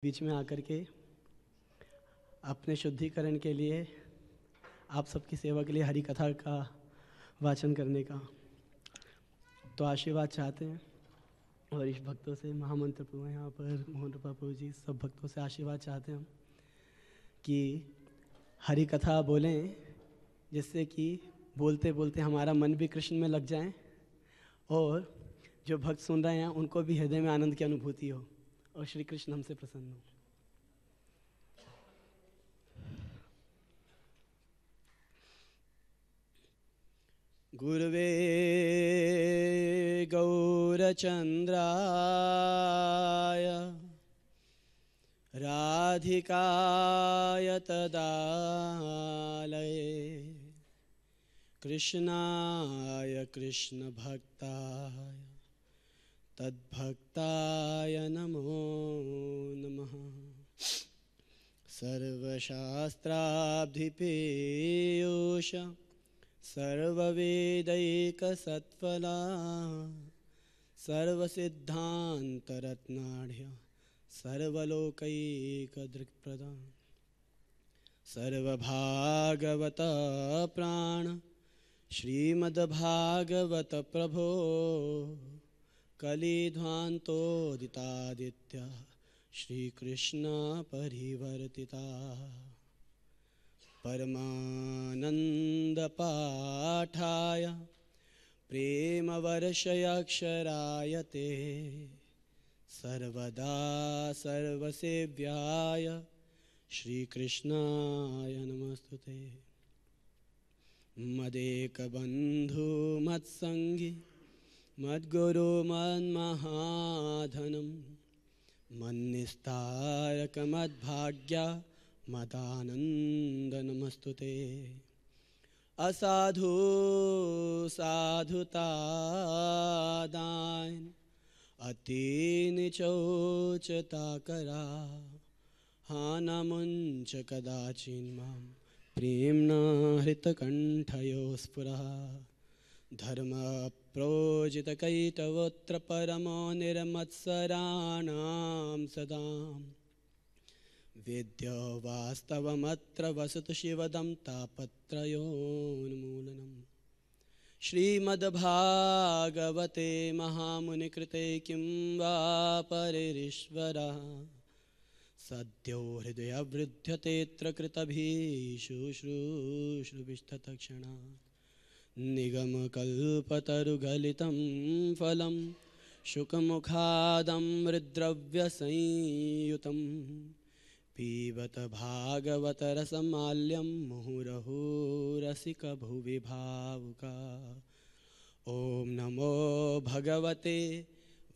बीच में आकर के अपने शुद्धिकरण के लिए आप सबकी सेवा के लिए हरि कथा का वाचन करने का तो आशीर्वाद चाहते हैं। और इस भक्तों से महामंत्र प्रभु यहाँ पर मोहन प्रभु जी सब भक्तों से आशीर्वाद चाहते हैं हम कि हरि कथा बोलें, जिससे कि बोलते बोलते हमारा मन भी कृष्ण में लग जाए और जो भक्त सुन रहे हैं उनको भी हृदय में आनंद की अनुभूति हो और श्री कृष्ण हमसे प्रसन्न हो। गुरुवे गौरचन्द्राय राधिकाय तदालये कृष्णाय कृष्णभक्ताय तद्भक्ताय नमो नमः। सर्वशास्त्राब्धिपेयोष सर्ववेदैकसत्फला सर्वसिद्धान्तरत्नाढ्य सर्वलोकैकदृक्प्रदा सर्वभागवत प्राण श्रीमद्भागवत प्रभो कलिध्वान्तोदितादित्य श्रीकृष्ण परिवर्तिता परमानन्दपाठाय प्रेमवर्षयक्षरायते सर्वदा सर्वसेव्याय श्रीकृष्णाय नमस्तुते। मदेकबन्धु मत्सङ्गी मद्गुरु मन्महाधनं मन्निस्तारक मद्भाग्या मदानंद नमस्तुते। असाधु साधुतादान अतीन चौचताकरा हानमुंच कदाचिन्मां प्रेम्णा हृतकण्ठयो स्फुरः धर्म प्रोजितकैटवोऽत्र परमो निर्मत्सराणां सदाम् वेद्य वास्तवमत्र वसतु शिवदं तापत्रयोन्मूलनम्। श्रीमद्भागवते महामुनिकृते किं वा परिरीश्वरः सद्यो हृदयवृध्यतेऽत्र कृतभीशुश्रूषुभिस्तत्क्षणात् निगमकल्पतरुगलितं फलं शुकमुखादमृद्रव्यसंयुतं पीबत भागवत रसमाल्यं मुहुरहो रसिक भुवि भावुका। ओम नमो भगवते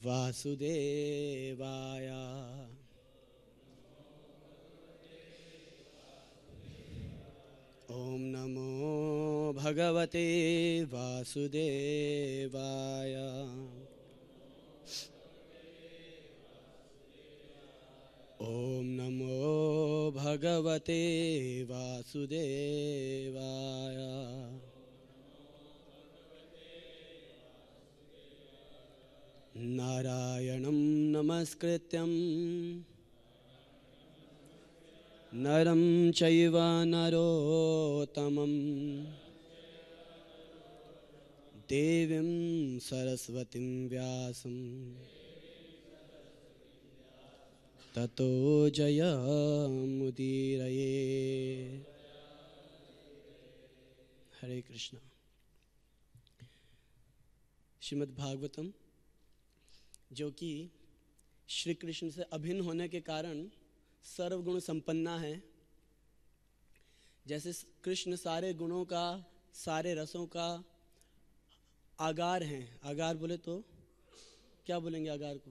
वासुदेवाय। ओम नमो भगवते वासुदेवाय। ओम नमो भगवते वासुदेवाय। नारायणं नमस्कृत्यं नरं चैव नरोत्तमं देवीं सरस्वतीं व्यासं ततो जयमुदीरये। हरे कृष्णा। श्रीमद् भागवतम जो कि श्री कृष्ण से अभिन्न होने के कारण सर्वगुण संपन्ना है। जैसे कृष्ण सारे गुणों का सारे रसों का आगार हैं। आगार बोले तो क्या बोलेंगे आगार को?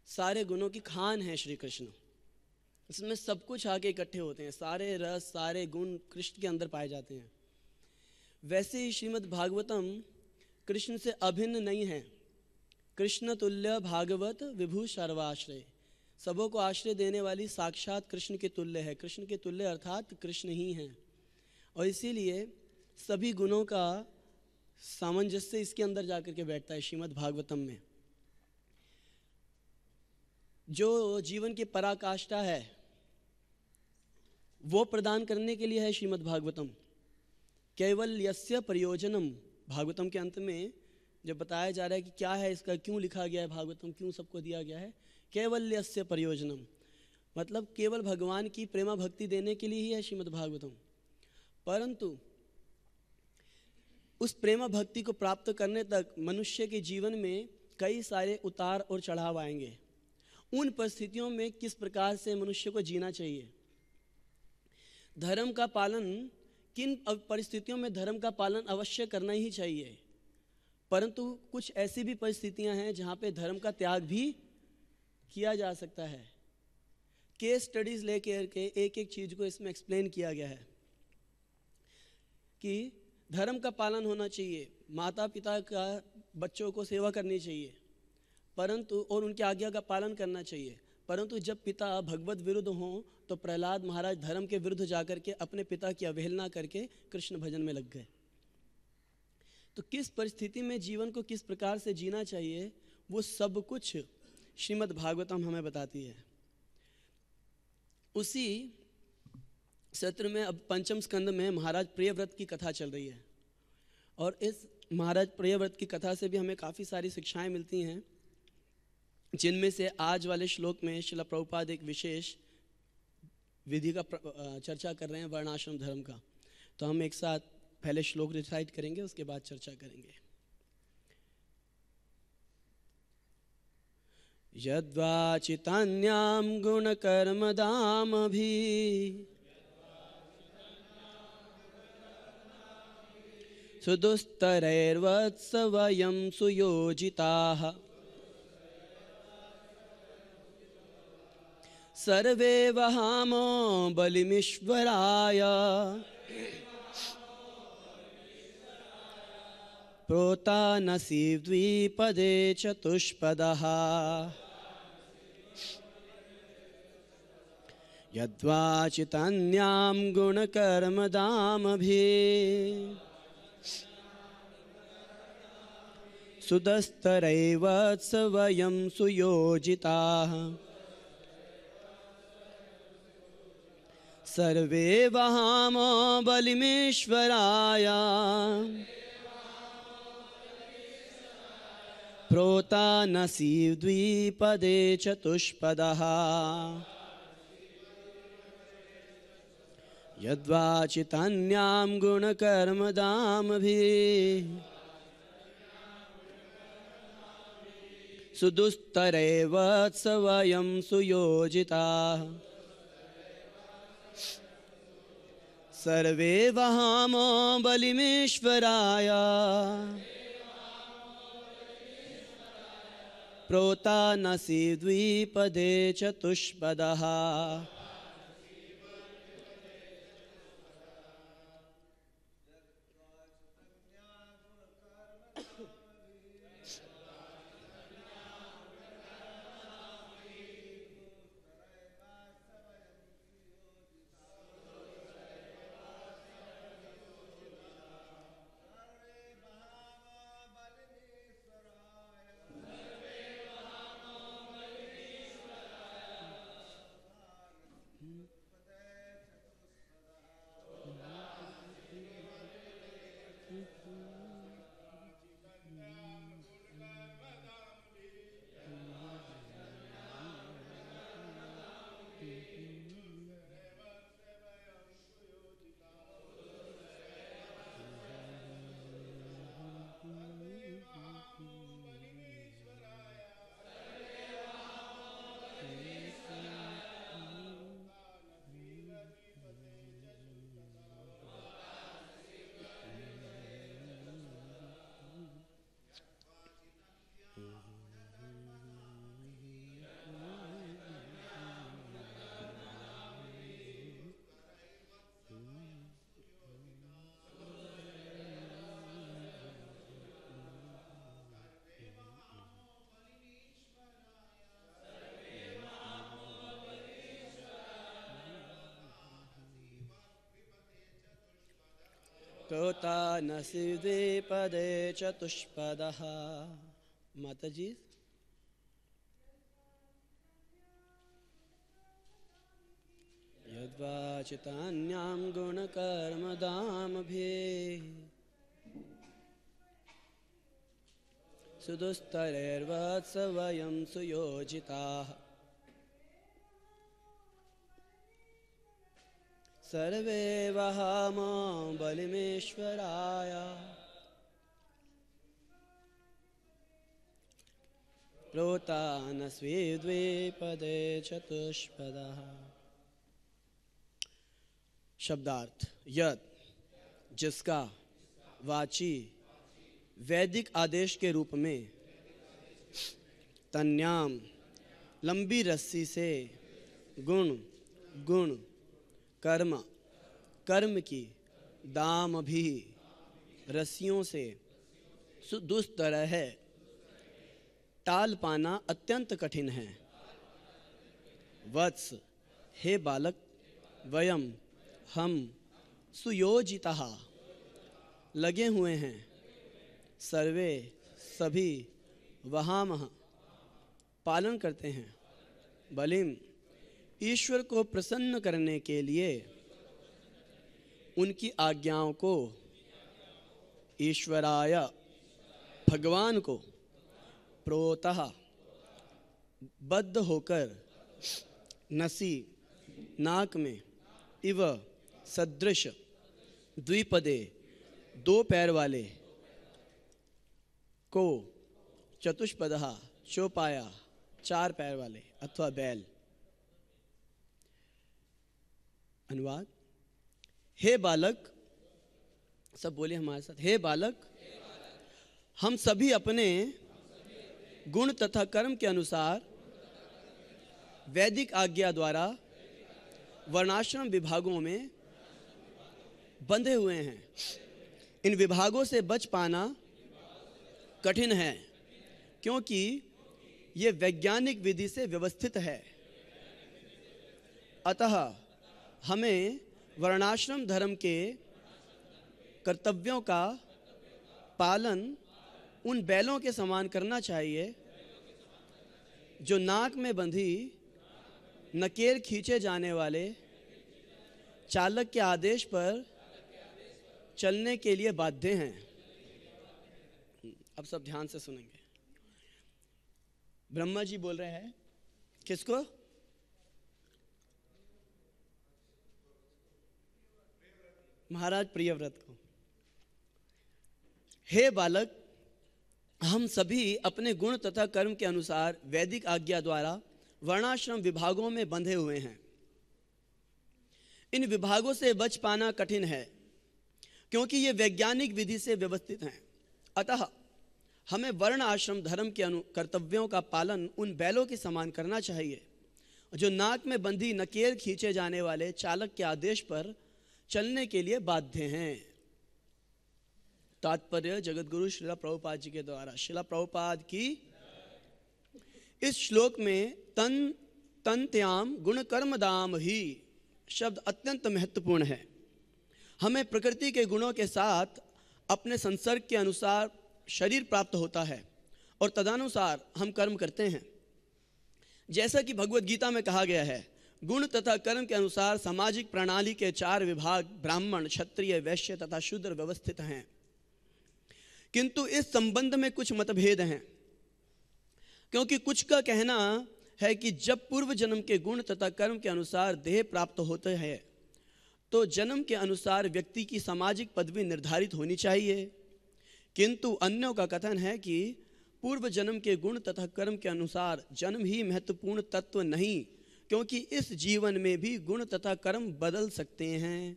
सारे गुणों की खान है श्री कृष्ण। इसमें सब कुछ आके इकट्ठे होते हैं। सारे रस सारे गुण कृष्ण के अंदर पाए जाते हैं। वैसे ही श्रीमद् भागवतम कृष्ण से अभिन्न नहीं है। कृष्ण तुल्य भागवत विभु सर्वाश्रय, सबों को आश्रय देने वाली साक्षात कृष्ण के तुल्य है। कृष्ण के तुल्य अर्थात कृष्ण ही हैं। और इसीलिए सभी गुणों का सामंजस्य इसके अंदर जाकर के बैठता है श्रीमद् भागवतम में। जो जीवन की पराकाष्ठा है वो प्रदान करने के लिए है श्रीमद् भागवतम। केवल यस्य प्रयोजनम, भागवतम के अंत में जब बताया जा रहा है कि क्या है इसका, क्यों लिखा गया है भागवतम, क्यों सबको दिया गया है, केवल यस्य प्रयोजनम मतलब केवल भगवान की प्रेमा भक्ति देने के लिए ही है श्रीमद् भागवतम। परंतु उस प्रेमा भक्ति को प्राप्त करने तक मनुष्य के जीवन में कई सारे उतार और चढ़ाव आएंगे। उन परिस्थितियों में किस प्रकार से मनुष्य को जीना चाहिए, धर्म का पालन, किन परिस्थितियों में धर्म का पालन अवश्य करना ही चाहिए, परंतु कुछ ऐसी भी परिस्थितियां हैं जहां पे धर्म का त्याग भी किया जा सकता है। केस स्टडीज लेकर के एक एक चीज को इसमें एक्सप्लेन किया गया है कि धर्म का पालन होना चाहिए, माता पिता का बच्चों को सेवा करनी चाहिए, परंतु और उनकी आज्ञा का पालन करना चाहिए, परंतु जब पिता भगवत विरुद्ध हों तो प्रहलाद महाराज धर्म के विरुद्ध जाकर के अपने पिता की अवहेलना करके कृष्ण भजन में लग गए। तो किस परिस्थिति में जीवन को किस प्रकार से जीना चाहिए वो सब कुछ श्रीमद् भागवतम हमें बताती है। उसी सत्र में अब पंचम स्कंद में महाराज प्रियव्रत की कथा चल रही है और इस महाराज प्रियव्रत की कथा से भी हमें काफ़ी सारी शिक्षाएं मिलती हैं, जिनमें से आज वाले श्लोक में श्रील प्रभुपाद एक विशेष विधि का चर्चा कर रहे हैं, वर्णाश्रम धर्म का। तो हम एक साथ पहले श्लोक रिसाइट करेंगे, उसके बाद चर्चा करेंगे। यद्वाचितान्यां गुणकर्मदामभि सुदुस्तरैर्वत्स वयं सुयोजिताः सर्वे वहामो बलिमीश्वराय प्रोतानसि द्विपदे चतुष्पदः यद्वाचितान्यां गुणकर्मदामभि सुदस्तरैर्वत्स वयं सुयोजिताः सर्वे वहामो बलिमीश्वराय प्रोतानसि द्विपदे चतुष्पदः यद्वाचितान्यां गुणकर्मदामभि सुदुस्तरैर्वत्स वयं सुयोजिताः सर्वे वहामो बलिमीश्वराय प्रोतानसि द्विपदे चतुष्पदः प्रोतानसि द्विपदे चतुष्पदः। माता जी यद्वाचितान्यां गुणकर्मदामभिः सुदुस्तरैर्वत्स वयं सुयोजिताः सर्वे वहामो बलिमेश्वराय प्रोतानस्वे द्विपदे चतुष्पदः। शब्दार्थ यत् जिसका वाची वैदिक आदेश के रूप में तन्याम लंबी रस्सी से गुण कर्म की दाम भी रस्सियों से दुस्तर है टाल पाना अत्यंत कठिन है। वत्स हे बालक वयम हम सुयोजितः लगे हुए हैं सर्वे सभी वहामः पालन करते हैं बलिम ईश्वर को प्रसन्न करने के लिए उनकी आज्ञाओं को ईश्वराय भगवान को प्रोतः बद्ध होकर नसी नाक में इव सदृश द्विपदे दो पैर वाले को चतुष्पदः चौपाया चार पैर वाले अथवा बैल। अनुवाद हे बालक सब बोले हमारे साथ हे बालक हम सभी अपने गुण तथा कर्म के अनुसार वैदिक आज्ञा द्वारा वर्णाश्रम विभागों में बंधे हुए हैं। इन विभागों से बच पाना कठिन है क्योंकि ये वैज्ञानिक विधि से व्यवस्थित है। अतः हमें वर्णाश्रम धर्म के कर्तव्यों का पालन उन बैलों के समान करना चाहिए जो नाक में बंधी नकेल खींचे जाने वाले चालक के आदेश पर चलने के लिए बाध्य हैं। अब सब ध्यान से सुनेंगे। ब्रह्मा जी बोल रहे हैं किसको? महाराज प्रियव्रत को। हे बालक हम सभी अपने गुण तथा कर्म के अनुसार वैदिक आज्ञा द्वारा वर्णाश्रम विभागों में बंधे हुए हैं। इन विभागों से बच पाना कठिन है क्योंकि ये वैज्ञानिक विधि से व्यवस्थित हैं। अतः हमें वर्ण आश्रम धर्म के कर्तव्यों का पालन उन बैलों के समान करना चाहिए जो नाक में बंधी नकेल खींचे जाने वाले चालक के आदेश पर चलने के लिए बाध्य हैं। तात्पर्य जगतगुरु श्रीला प्रभुपाद जी के द्वारा। श्रीला प्रभुपाद की इस श्लोक में तन्त्याम गुण कर्म दाम ही शब्द अत्यंत महत्वपूर्ण है। हमें प्रकृति के गुणों के साथ अपने संसर्ग के अनुसार शरीर प्राप्त होता है और तदनुसार हम कर्म करते हैं। जैसा कि भगवत गीता में कहा गया है, गुण तथा कर्म के अनुसार सामाजिक प्रणाली के 4 विभाग ब्राह्मण, क्षत्रिय, वैश्य तथा शूद्र व्यवस्थित हैं। किंतु इस संबंध में कुछ मतभेद हैं, क्योंकि कुछ का कहना है कि जब पूर्व जन्म के गुण तथा कर्म के अनुसार देह प्राप्त होते हैं तो जन्म के अनुसार व्यक्ति की सामाजिक पदवी निर्धारित होनी चाहिए। किंतु अन्यों का कथन है कि पूर्व जन्म के गुण तथा कर्म के अनुसार जन्म ही महत्वपूर्ण तत्व नहीं, क्योंकि इस जीवन में भी गुण तथा कर्म बदल सकते हैं।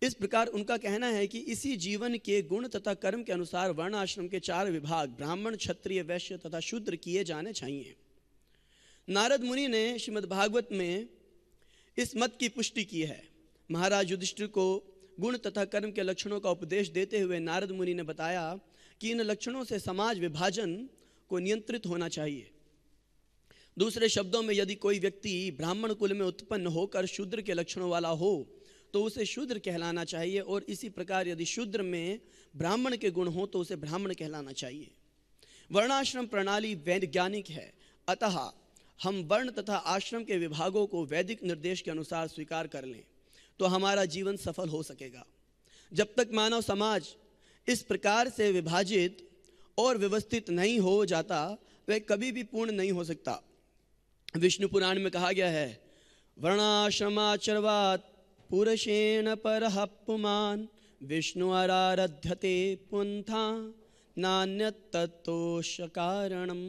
इस प्रकार उनका कहना है कि इसी जीवन के गुण तथा कर्म के अनुसार वर्ण आश्रम के 4 विभाग ब्राह्मण, क्षत्रिय, वैश्य तथा शूद्र किए जाने चाहिए। नारद मुनि ने श्रीमद् भागवत में इस मत की पुष्टि की है। महाराज युधिष्ठिर को गुण तथा कर्म के लक्षणों का उपदेश देते हुए नारद मुनि ने बताया कि इन लक्षणों से समाज विभाजन को नियंत्रित होना चाहिए। दूसरे शब्दों में, यदि कोई व्यक्ति ब्राह्मण कुल में उत्पन्न होकर शूद्र के लक्षणों वाला हो तो उसे शूद्र कहलाना चाहिए, और इसी प्रकार यदि शूद्र में ब्राह्मण के गुण हो तो उसे ब्राह्मण कहलाना चाहिए। वर्णाश्रम प्रणाली वैज्ञानिक है, अतः हम वर्ण तथा आश्रम के विभागों को वैदिक निर्देश के अनुसार स्वीकार कर लें तो हमारा जीवन सफल हो सकेगा। जब तक मानव समाज इस प्रकार से विभाजित और व्यवस्थित नहीं हो जाता वह कभी भी पूर्ण नहीं हो सकता। विष्णु पुराण में कहा गया है, वर्णाश्रमाचरवात् पुरुषेण परः पुमान् विष्णु आराध्यते पुंथा नान्यत् तत्तोष कारणम।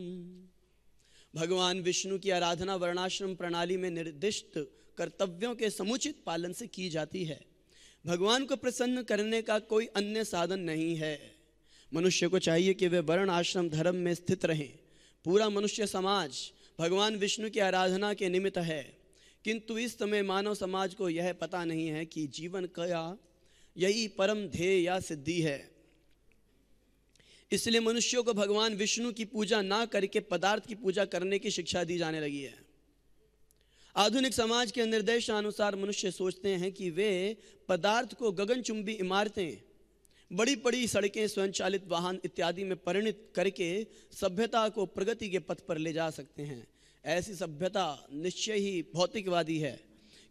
भगवान विष्णु की आराधना वर्णाश्रम प्रणाली में निर्दिष्ट कर्तव्यों के समुचित पालन से की जाती है। भगवान को प्रसन्न करने का कोई अन्य साधन नहीं है। मनुष्य को चाहिए कि वे वर्ण आश्रम धर्म में स्थित रहें। पूरा मनुष्य समाज भगवान विष्णु की आराधना के निमित्त है, किंतु इस समय मानव समाज को यह पता नहीं है कि जीवन का यही परम ध्येय या सिद्धि है। इसलिए मनुष्यों को भगवान विष्णु की पूजा ना करके पदार्थ की पूजा करने की शिक्षा दी जाने लगी है। आधुनिक समाज के निर्देशानुसार मनुष्य सोचते हैं कि वे पदार्थ को गगनचुंबी इमारतें, बड़ी बड़ी सड़कें, स्वयंचालित वाहन इत्यादि में परिणत करके सभ्यता को प्रगति के पथ पर ले जा सकते हैं। ऐसी सभ्यता निश्चय ही भौतिकवादी है,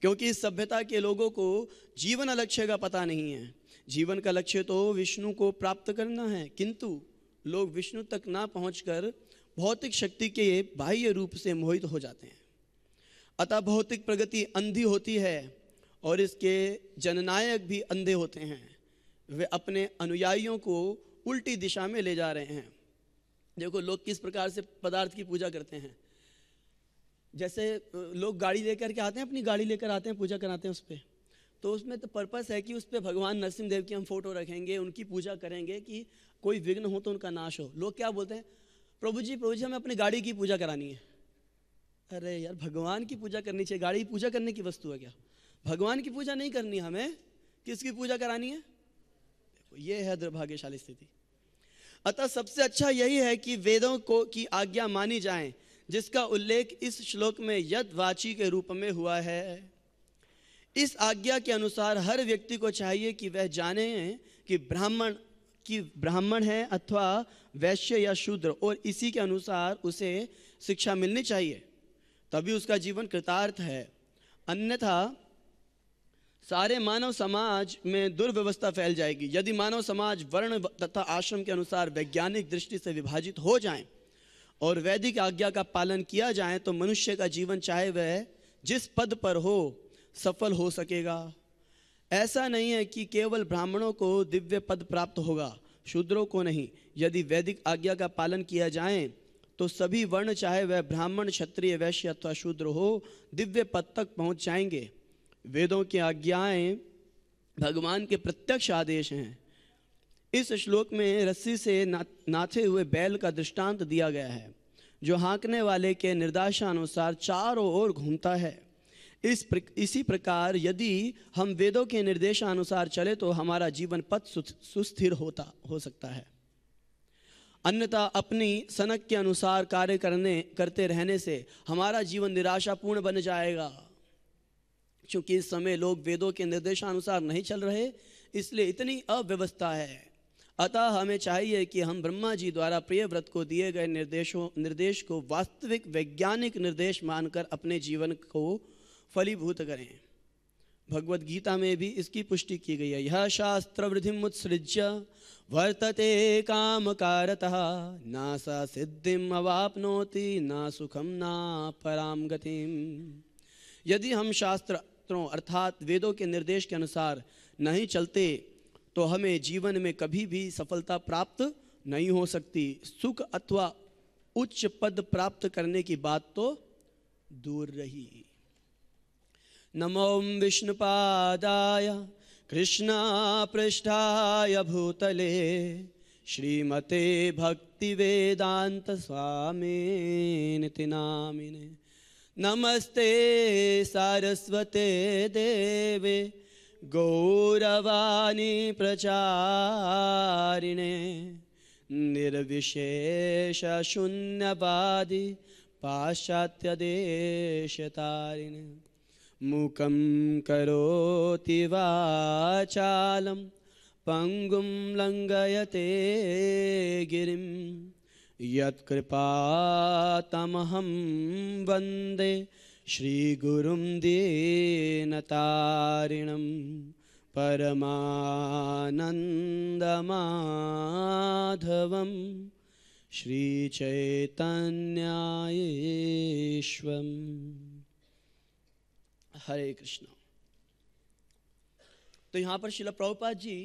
क्योंकि इस सभ्यता के लोगों को जीवन लक्ष्य का पता नहीं है। जीवन का लक्ष्य तो विष्णु को प्राप्त करना है, किंतु लोग विष्णु तक ना पहुंचकर भौतिक शक्ति के बाह्य रूप से मोहित हो जाते हैं। अतः भौतिक प्रगति अंधी होती है और इसके जननायक भी अंधे होते हैं। वे अपने अनुयायियों को उल्टी दिशा में ले जा रहे हैं। देखो लोग किस प्रकार से पदार्थ की पूजा करते हैं। जैसे लोग गाड़ी लेकर के आते हैं, अपनी गाड़ी लेकर आते हैं, पूजा कराते हैं उस पर, तो उसमें तो पर्पस है कि उस पर भगवान नरसिंह देव की हम फोटो रखेंगे, उनकी पूजा करेंगे कि कोई विघ्न हो तो उनका नाश हो। लोग क्या बोलते हैं, प्रभु जी हमें अपनी गाड़ी की पूजा करानी है। अरे यार, भगवान की पूजा करनी चाहिए, गाड़ी पूजा करने की वस्तु है क्या? भगवान की पूजा नहीं करनी, हमें किसकी पूजा करानी है? देखो ये है दुर्भाग्यशाली स्थिति। अतः सबसे अच्छा यही है कि वेदों को की आज्ञा मानी जाए, जिसका उल्लेख इस श्लोक में यद वाची के रूप में हुआ है। इस आज्ञा के अनुसार हर व्यक्ति को चाहिए कि वह जाने कि ब्राह्मण है अथवा वैश्य या शूद्र, और इसी के अनुसार उसे शिक्षा मिलनी चाहिए, तभी उसका जीवन कृतार्थ है। अन्यथा सारे मानव समाज में दुर्व्यवस्था फैल जाएगी। यदि मानव समाज वर्ण तथा आश्रम के अनुसार वैज्ञानिक दृष्टि से विभाजित हो जाए और वैदिक आज्ञा का पालन किया जाए तो मनुष्य का जीवन चाहे वह जिस पद पर हो सफल हो सकेगा। ऐसा नहीं है कि केवल ब्राह्मणों को दिव्य पद प्राप्त होगा, शूद्रों को नहीं। यदि वैदिक आज्ञा का पालन किया जाए तो सभी वर्ण, चाहे वह ब्राह्मण, क्षत्रिय, वैश्य अथवा शूद्र हो, दिव्य पद तक पहुंच जाएंगे। वेदों की आज्ञाएं भगवान के प्रत्यक्ष आदेश हैं। इस श्लोक में रस्सी से नाथे हुए बैल का दृष्टांत दिया गया है, जो हाँकने वाले के निर्देशानुसार चारों ओर घूमता है। इसी प्रकार यदि हम वेदों के निर्देशानुसार चले तो हमारा जीवन पथ सुस्थिर हो सकता है। अन्यथा अपनी सनक के अनुसार कार्य करते रहने से हमारा जीवन निराशापूर्ण बन जाएगा। क्योंकि इस समय लोग वेदों के निर्देशानुसार नहीं चल रहे, इसलिए इतनी अव्यवस्था है। अतः हमें चाहिए कि हम ब्रह्मा जी द्वारा प्रियव्रत को दिए गए निर्देश को वास्तविक वैज्ञानिक निर्देश मानकर अपने जीवन को फलीभूत करें। भगवद गीता में भी इसकी पुष्टि की गई है। यह शास्त्र वृद्धिम उत्सृज्य वर्तते काम कारतः ना सा सिद्धिम अवाप्नोति ना सुखम ना पराम गतिम। यदि हम शास्त्रों अर्थात वेदों के निर्देश के अनुसार नहीं चलते तो हमें जीवन में कभी भी सफलता प्राप्त नहीं हो सकती। सुख अथवा उच्च पद प्राप्त करने की बात तो दूर रही। नमो विष्णुपादाय कृष्णापृष्ठाय भूतले श्रीमते भक्तिवेदांत स्वामिनिति नामिने। नमस्ते सारस्वते देवे गौरवाणी प्रचारिणे निर्विशेष शून्यवादी पाश्चात्य देशतारिणे। मूकं करोति वाचालं पंगुं लंघयते गिरिं यत्कृपातमहं वन्दे श्रीगुरुं दीनतारिणं परमानन्दमाधवं श्रीचैतन्यायेश्वरम्। हरे कृष्ण। तो यहाँ पर श्रील प्रभुपाद जी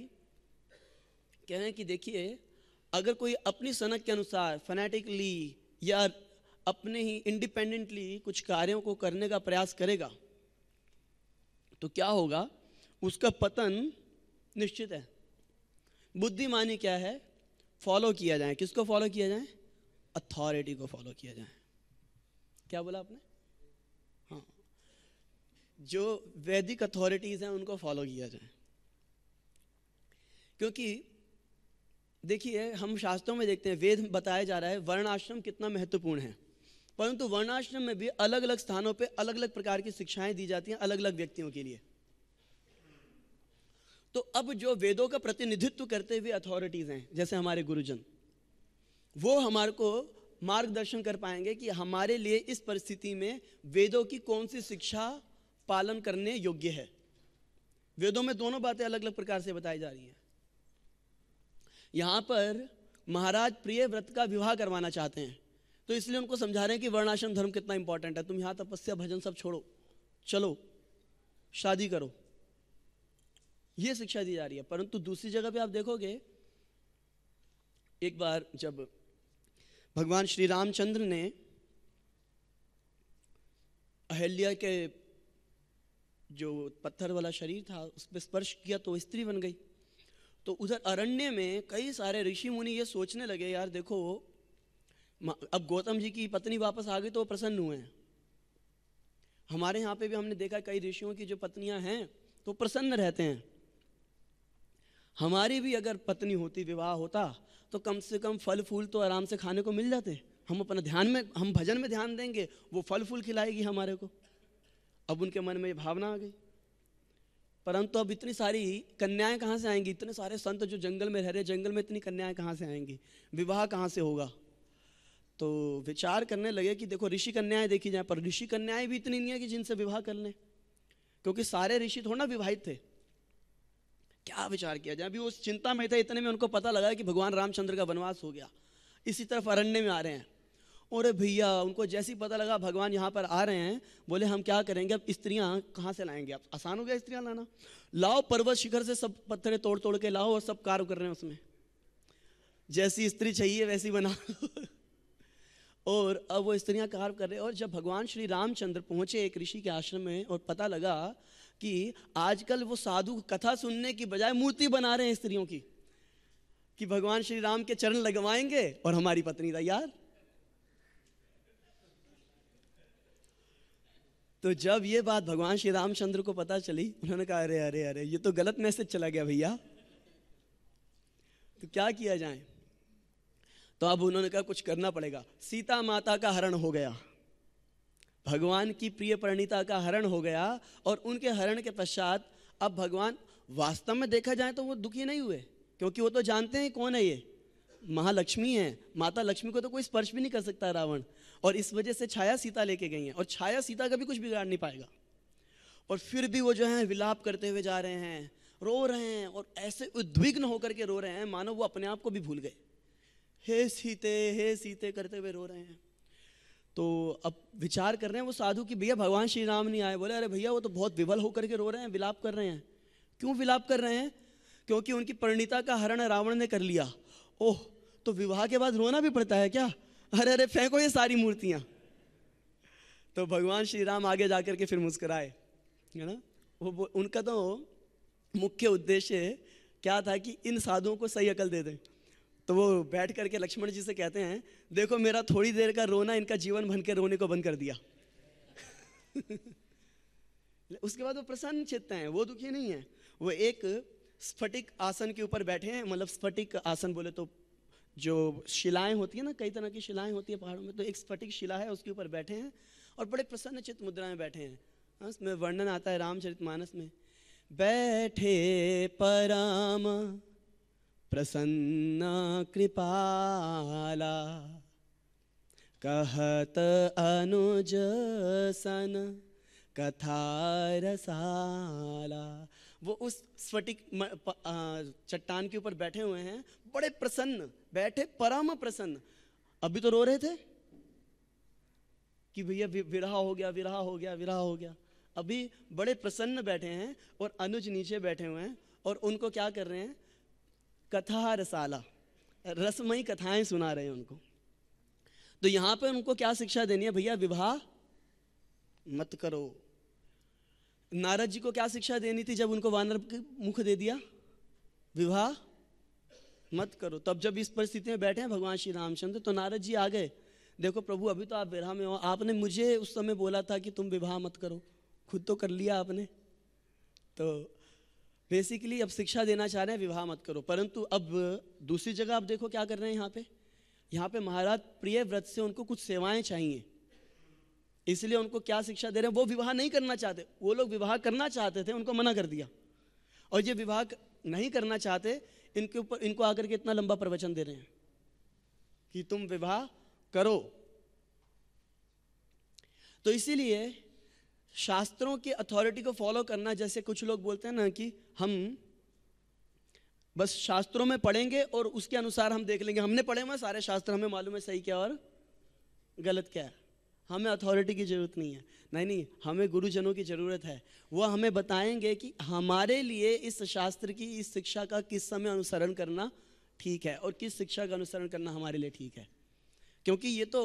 कह रहे हैं कि देखिए, अगर कोई अपनी सनक के अनुसार फैनेटिकली या अपने ही इंडिपेंडेंटली कुछ कार्यों को करने का प्रयास करेगा तो क्या होगा, उसका पतन निश्चित है। बुद्धिमानी क्या है? फॉलो किया जाए। किसको फॉलो किया जाए? अथॉरिटी को फॉलो किया जाए। क्या बोला आपने? हाँ, जो वैदिक अथॉरिटीज हैं उनको फॉलो किया जाए। क्योंकि देखिए, हम शास्त्रों में देखते हैं, वेद बताया जा रहा है वर्णाश्रम कितना महत्वपूर्ण है, परंतु वर्णाश्रम में भी अलग अलग स्थानों पे अलग अलग प्रकार की शिक्षाएं दी जाती हैं अलग अलग व्यक्तियों के लिए। तो अब जो वेदों का प्रतिनिधित्व करते हुए अथॉरिटीज हैं, जैसे हमारे गुरुजन, वो हमारे को मार्गदर्शन कर पाएंगे कि हमारे लिए इस परिस्थिति में वेदों की कौन सी शिक्षा पालन करने योग्य है। वेदों में दोनों बातें अलग अलग प्रकार से बताई जा रही हैं। यहां पर महाराज प्रिय व्रत का विवाह करवाना चाहते हैं, तो इसलिए उनको समझा रहे हैं कि वर्णाश्रम धर्म कितना इंपॉर्टेंट है। तुम यहां तपस्या भजन सब छोड़ो, चलो शादी करो, यह शिक्षा दी जा रही है। परंतु दूसरी जगह पे आप देखोगे, एक बार जब भगवान श्री रामचंद्र ने अहल्या के जो पत्थर वाला शरीर था उस पर स्पर्श किया तो स्त्री बन गई। तो उधर अरण्य में कई सारे ऋषि मुनि ये सोचने लगे, यार देखो, अब गौतम जी की पत्नी वापस आ गई तो वो प्रसन्न हुए हैं। हमारे यहाँ पे भी हमने देखा कई ऋषियों की जो पत्नियां हैं तो प्रसन्न रहते हैं। हमारी भी अगर पत्नी होती, विवाह होता, तो कम से कम फल फूल तो आराम से खाने को मिल जाते। हम अपना ध्यान में, हम भजन में ध्यान देंगे, वो फल फूल खिलाएगी हमारे को। अब उनके मन में ये भावना आ गई। परंतु अब इतनी सारी कन्याएं कहाँ से आएंगी? इतने सारे संत जो जंगल में रह रहे, जंगल में इतनी कन्याएं कहाँ से आएंगी? विवाह कहाँ से होगा? तो विचार करने लगे कि देखो, ऋषि कन्याएं देखी जाए, पर ऋषि कन्याएं भी इतनी नहीं है कि जिनसे विवाह कर लें, क्योंकि सारे ऋषि थोड़ा ना विवाहित थे। क्या विचार किया जाए? अभी उस चिंता में थे, इतने में उनको पता लगा कि भगवान रामचंद्र का वनवास हो गया, इसी तरफ अरण्य में आ रहे हैं। और भैया, उनको जैसे ही पता लगा भगवान यहाँ पर आ रहे हैं, बोले हम क्या करेंगे, अब स्त्रियाँ कहाँ से लाएंगे? अब आसान हो गया स्त्रियाँ लाना, लाओ पर्वत शिखर से सब पत्थरें तोड़ तोड़ के लाओ और सब कार्य कर रहे हैं उसमें, जैसी स्त्री चाहिए वैसी बना और अब वो स्त्रियाँ कार्य कर रहे हैं। और जब भगवान श्री रामचंद्र पहुँचे एक ऋषि के आश्रम में और पता लगा कि आजकल वो साधु कथा सुनने की बजाय मूर्ति बना रहे हैं स्त्रियों की, कि भगवान श्री राम के चरण लगवाएंगे और हमारी पत्नी तैयार। तो जब ये बात भगवान श्री रामचंद्र को पता चली, उन्होंने कहा अरे अरे अरे, ये तो गलत मैसेज चला गया भैया, तो क्या किया जाए? तो अब उन्होंने कहा कुछ करना पड़ेगा। सीता माता का हरण हो गया, भगवान की प्रिय परिणीता का हरण हो गया, और उनके हरण के पश्चात अब भगवान वास्तव में देखा जाए तो वो दुखी नहीं हुए, क्योंकि वो तो जानते हैं कौन है ये, महालक्ष्मी है। माता लक्ष्मी को तो कोई स्पर्श भी नहीं कर सकता रावण, और इस वजह से छाया सीता लेके गई हैं, और छाया सीता का भी कुछ बिगाड़ नहीं पाएगा। और फिर भी वो जो है विलाप करते हुए जा रहे हैं, रो रहे हैं, और ऐसे उद्विग्न होकर के रो रहे हैं मानो वो अपने आप को भी भूल गए। हे सीते करते हुए रो रहे हैं। तो अब विचार कर रहे हैं वो साधु कि भैया भगवान श्री राम नहीं आए। बोले अरे भैया, वो तो बहुत विवल होकर के रो रहे हैं, विलाप कर रहे हैं। क्यों विलाप कर रहे हैं? क्योंकि उनकी परिणीता का हरण रावण ने कर लिया। ओह, तो विवाह के बाद रोना भी पड़ता है क्या? अरे अरे, फेंको ये सारी मूर्तियां। तो भगवान श्री राम आगे जाकर के फिर मुस्कुराए, है ना। वो उनका तो मुख्य उद्देश्य क्या था कि इन साधुओं को सही अकल दे दें। तो वो बैठ करके लक्ष्मण जी से कहते हैं, देखो मेरा थोड़ी देर का रोना इनका जीवन भर के रोने को बंद कर दिया। उसके बाद वो प्रसन्न चित्त हैं, वो दुखी नहीं है। वो एक स्फटिक आसन के ऊपर बैठे हैं, मतलब स्फटिक आसन बोले तो जो शिलाएं होती है ना, कई तरह की शिलाएं होती है पहाड़ों में, तो एक स्फटिक शिला है, उसके ऊपर बैठे हैं और बड़े प्रसन्न चित्त मुद्रा में बैठे हैं। उसमें वर्णन आता है रामचरितमानस में, बैठे परम प्रसन्न कृपाला, कहत अनुज सन कथा रसाला। वो उस स्फटिक चट्टान के ऊपर बैठे हुए हैं, बड़े प्रसन्न बैठे, परम प्रसन्न। अभी तो रो रहे थे कि भैया विरह हो गया, विरह हो गया, विरह हो गया। अभी बड़े प्रसन्न बैठे हैं और अनुज नीचे बैठे हुए हैं और उनको क्या कर रहे हैं? कथा रसाला, रसमयी कथाएं सुना रहे हैं उनको। तो यहां पर उनको क्या शिक्षा देनी है? भैया विवाह मत करो। नारद जी को क्या शिक्षा देनी थी जब उनको वानर मुख दे दिया? विवाह मत करो। तब जब इस परिस्थिति में बैठे हैं भगवान श्री रामचंद्र, तो नारद जी आ गए, देखो प्रभु अभी तो आप विवाह में हो, आपने मुझे उस समय बोला था कि तुम विवाह मत करो, खुद तो कर लिया आपने। तो बेसिकली अब शिक्षा देना चाह रहे हैं विवाह मत करो। परंतु अब दूसरी जगह आप देखो क्या कर रहे हैं यहाँ पे महाराज प्रिय व्रत से उनको कुछ सेवाएं चाहिए, इसलिए उनको क्या शिक्षा दे रहे हैं? वो विवाह नहीं करना चाहते, वो लोग विवाह करना चाहते थे, उनको मना कर दिया। और ये विवाह नहीं करना चाहते, इनके ऊपर इनको आकर के इतना लंबा प्रवचन दे रहे हैं कि तुम विवाह करो। तो इसीलिए शास्त्रों की अथॉरिटी को फॉलो करना, जैसे कुछ लोग बोलते हैं ना कि हम बस शास्त्रों में पढ़ेंगे और उसके अनुसार हम देख लेंगे, हमने पढ़े हुए सारे शास्त्र, हमें मालूम है सही क्या और गलत क्या है, हमें अथॉरिटी की जरूरत नहीं है। नहीं, हमें गुरुजनों की जरूरत है। वो हमें बताएंगे कि हमारे लिए इस शास्त्र की, इस शिक्षा का किस समय अनुसरण करना ठीक है और किस शिक्षा का अनुसरण करना हमारे लिए ठीक है। क्योंकि ये तो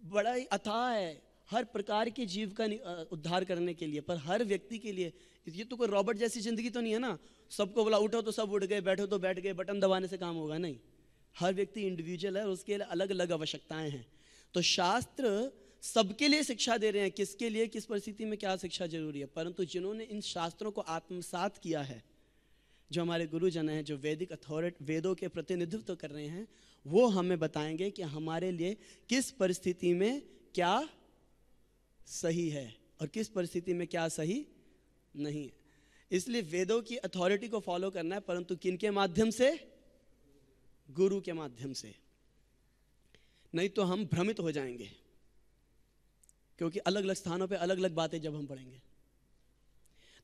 बड़ा ही अथाह है हर प्रकार के जीव का उद्धार करने के लिए, पर हर व्यक्ति के लिए। ये तो कोई रॉबर्ट जैसी जिंदगी तो नहीं है ना, सबको बोला उठो तो सब उठ गए, बैठो तो बैठ गए, बटन दबाने से काम होगा। नहीं, हर व्यक्ति इंडिविजुअल है और उसके अलग अलग आवश्यकताएं हैं। तो शास्त्र सबके लिए शिक्षा दे रहे हैं, किसके लिए किस परिस्थिति में क्या शिक्षा जरूरी है। परंतु जिन्होंने इन शास्त्रों को आत्मसात किया है, जो हमारे गुरुजन हैं, जो वैदिक अथॉरिटी, वेदों के प्रतिनिधित्व कर रहे हैं, वो हमें बताएंगे कि हमारे लिए किस परिस्थिति में क्या सही है और किस परिस्थिति में क्या सही नहीं है। इसलिए वेदों की अथॉरिटी को फॉलो करना है, परंतु किनके माध्यम से? गुरु के माध्यम से। नहीं तो हम भ्रमित हो जाएंगे, क्योंकि अलग अलग स्थानों पे अलग अलग बातें जब हम पढ़ेंगे।